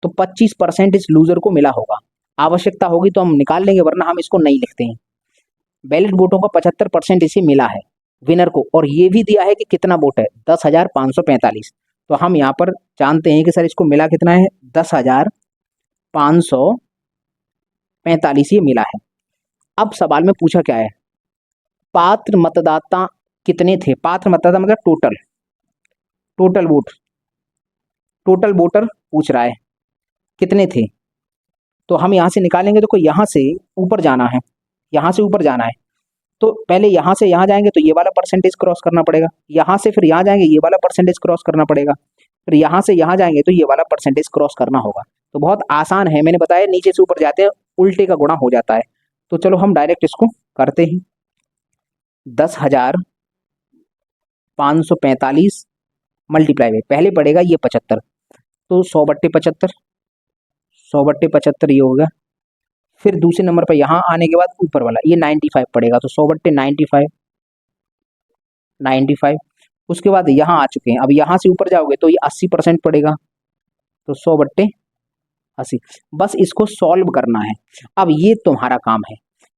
Speaker 1: तो 25% इस लूजर को मिला होगा। आवश्यकता होगी तो हम निकाल लेंगे, वरना हम इसको नहीं लिखते हैं। वैलिड वोटों का 75% इसे मिला है विनर को, और ये भी दिया है कि कितना वोट है 10,545। तो हम यहाँ पर जानते हैं कि सर इसको मिला कितना है 10,545 ये मिला है। अब सवाल में पूछा क्या है, पात्र मतदाता कितने थे। पात्र मतदाता मतलब टोटल वोट, टोटल वोटर पूछ रहा है कितने थे। तो हम यहाँ से निकालेंगे। देखो यहाँ से ऊपर जाना है, यहाँ से ऊपर जाना है, तो पहले यहाँ से यहाँ जाएंगे तो ये वाला परसेंटेज क्रॉस करना पड़ेगा। यहाँ से फिर यहाँ जाएंगे, ये वाला परसेंटेज क्रॉस करना पड़ेगा। फिर यहाँ से यहाँ जाएंगे तो ये वाला परसेंटेज क्रॉस करना होगा। तो बहुत आसान है, मैंने बताया नीचे से ऊपर जाते हैं उल्टे का गुणा हो जाता है। तो चलो हम डायरेक्ट इसको करते हैं। 10,545 मल्टीप्लाई में पहले पड़ेगा ये 75, तो 100/75, 100/75 ये होगा। फिर दूसरे नंबर पर यहाँ आने के बाद ऊपर वाला ये 95 पड़ेगा, तो 100/95, 95। उसके बाद यहाँ आ चुके हैं, अब यहाँ से ऊपर जाओगे तो ये 80% पड़ेगा, तो 100/80। बस इसको सॉल्व करना है। अब ये तुम्हारा काम है,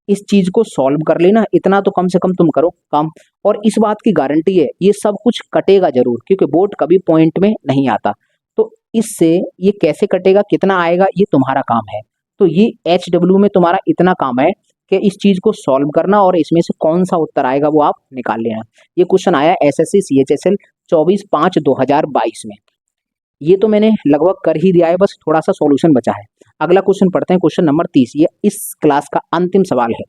Speaker 1: इस चीज को सॉल्व कर लेना, इतना तो कम से कम तुम करो काम। और इस बात की गारंटी है ये सब कुछ कटेगा जरूर, क्योंकि वोट कभी पॉइंट में नहीं आता। तो इससे ये कैसे कटेगा, कितना आएगा, ये तुम्हारा काम है। तो ये HW में तुम्हारा इतना काम है कि इस चीज को सॉल्व करना और इसमें से कौन सा उत्तर आएगा वो आप निकाल लेना। ये क्वेश्चन आया SSC CHSL 24/5/2022 में। ये तो मैंने लगभग कर ही दिया है, बस थोड़ा सा सॉल्यूशन बचा है। अगला क्वेश्चन पढ़ते हैं, क्वेश्चन नंबर 30। ये इस क्लास का अंतिम सवाल है।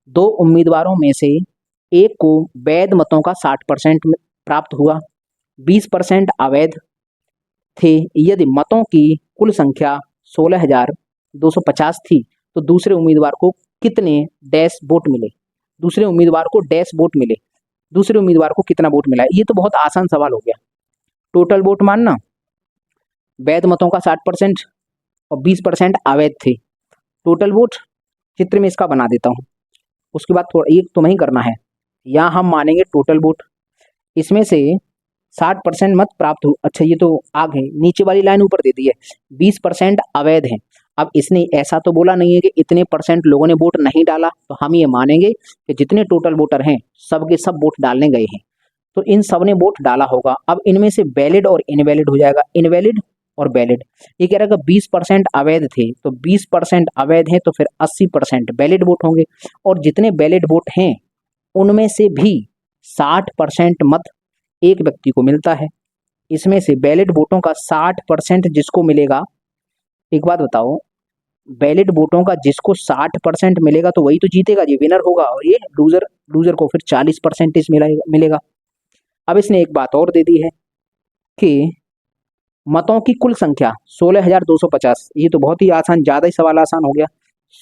Speaker 1: 2 उम्मीदवारों में से एक को वैध मतों का 60% प्राप्त हुआ, 20% अवैध थे। यदि मतों की कुल संख्या 16,250 थी तो दूसरे उम्मीदवार को कितने डैश वोट मिले। दूसरे उम्मीदवार को डैश वोट मिले, दूसरे उम्मीदवार को कितना वोट मिला। ये तो बहुत आसान सवाल हो गया। टोटल वोट मानना, वैध मतों का 60% और 20% अवैध थे। टोटल वोट चित्र में इसका बना देता हूँ। उसके बाद थोड़ा ये तुम्हें ही करना है, यहाँ हम मानेंगे टोटल वोट। इसमें से 60% मत प्राप्त हो, अच्छा ये तो आगे नीचे वाली लाइन ऊपर दे दी है, 20% अवैध है। अब इसने ऐसा तो बोला नहीं है कि इतने % लोगों ने वोट नहीं डाला, तो हम ये मानेंगे कि जितने टोटल वोटर हैं सबके सब वोट डालने गए हैं, तो इन सब ने वोट डाला होगा। अब इनमें से वैलिड और इनवैलिड हो जाएगा। इनवैलिड और वैलिड। ये कह रहा है कि 20% अवैध थे, तो 20% अवैध हैं तो फिर 80% वैलिड वोट होंगे, और जितने वैलिड वोट हैं उनमें से भी 60% मत एक व्यक्ति को मिलता है। इसमें से वैलिड वोटों का 60% जिसको मिलेगा, एक बात बताओ, वैलिड वोटों का जिसको 60% मिलेगा तो वही तो जीतेगा, ये विनर होगा, और ये लूजर को फिर 40% मिलेगा। अब इसने एक बात और दे दी है कि मतों की कुल संख्या 16,250, ये तो बहुत ही आसान, ज़्यादा ही सवाल आसान हो गया।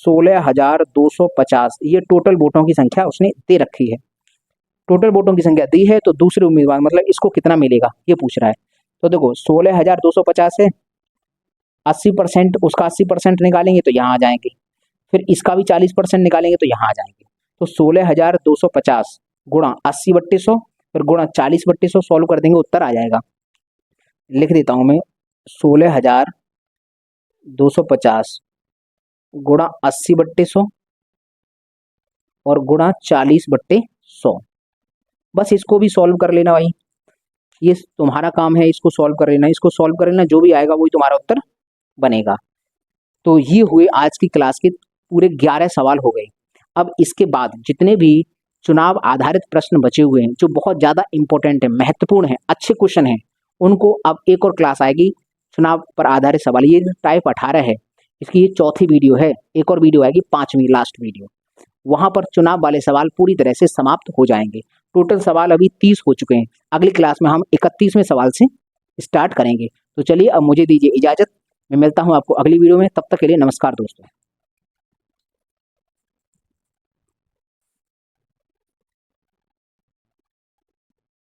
Speaker 1: 16,250 ये टोटल वोटों की संख्या उसने दे रखी है। टोटल वोटों की संख्या दी है तो दूसरे उम्मीदवार मतलब इसको कितना मिलेगा ये पूछ रहा है। तो देखो 16,250 है, 80% उसका 80% निकालेंगे तो यहाँ आ जाएंगे, फिर इसका भी 40% निकालेंगे तो यहाँ आ जाएंगे। तो 16,250 गुणा 80/100 फिर गुणा 40/100 सॉल्व कर देंगे, उत्तर आ जाएगा। लिख देता हूँ मैं, 16,250 गुणा 80/100 और गुणा 40/100। बस इसको भी सॉल्व कर लेना भाई, ये तुम्हारा काम है, इसको सॉल्व कर लेना, इसको सॉल्व कर लेना, जो भी आएगा वही तुम्हारा उत्तर बनेगा। तो ये हुए आज की क्लास के पूरे 11 सवाल हो गए। अब इसके बाद जितने भी चुनाव आधारित प्रश्न बचे हुए हैं जो बहुत ज़्यादा इंपॉर्टेंट है, महत्वपूर्ण है, अच्छे क्वेश्चन हैं, उनको अब एक और क्लास आएगी चुनाव पर आधारित सवाल। ये टाइप 18 है, इसकी ये चौथी वीडियो है, एक और वीडियो आएगी 5वीं लास्ट वीडियो, वहाँ पर चुनाव वाले सवाल पूरी तरह से समाप्त हो जाएंगे। टोटल सवाल अभी 30 हो चुके हैं, अगली क्लास में हम 31वें सवाल से स्टार्ट करेंगे। तो चलिए अब मुझे दीजिए इजाज़त, मैं मिलता हूँ आपको अगली वीडियो में, तब तक के लिए नमस्कार दोस्तों।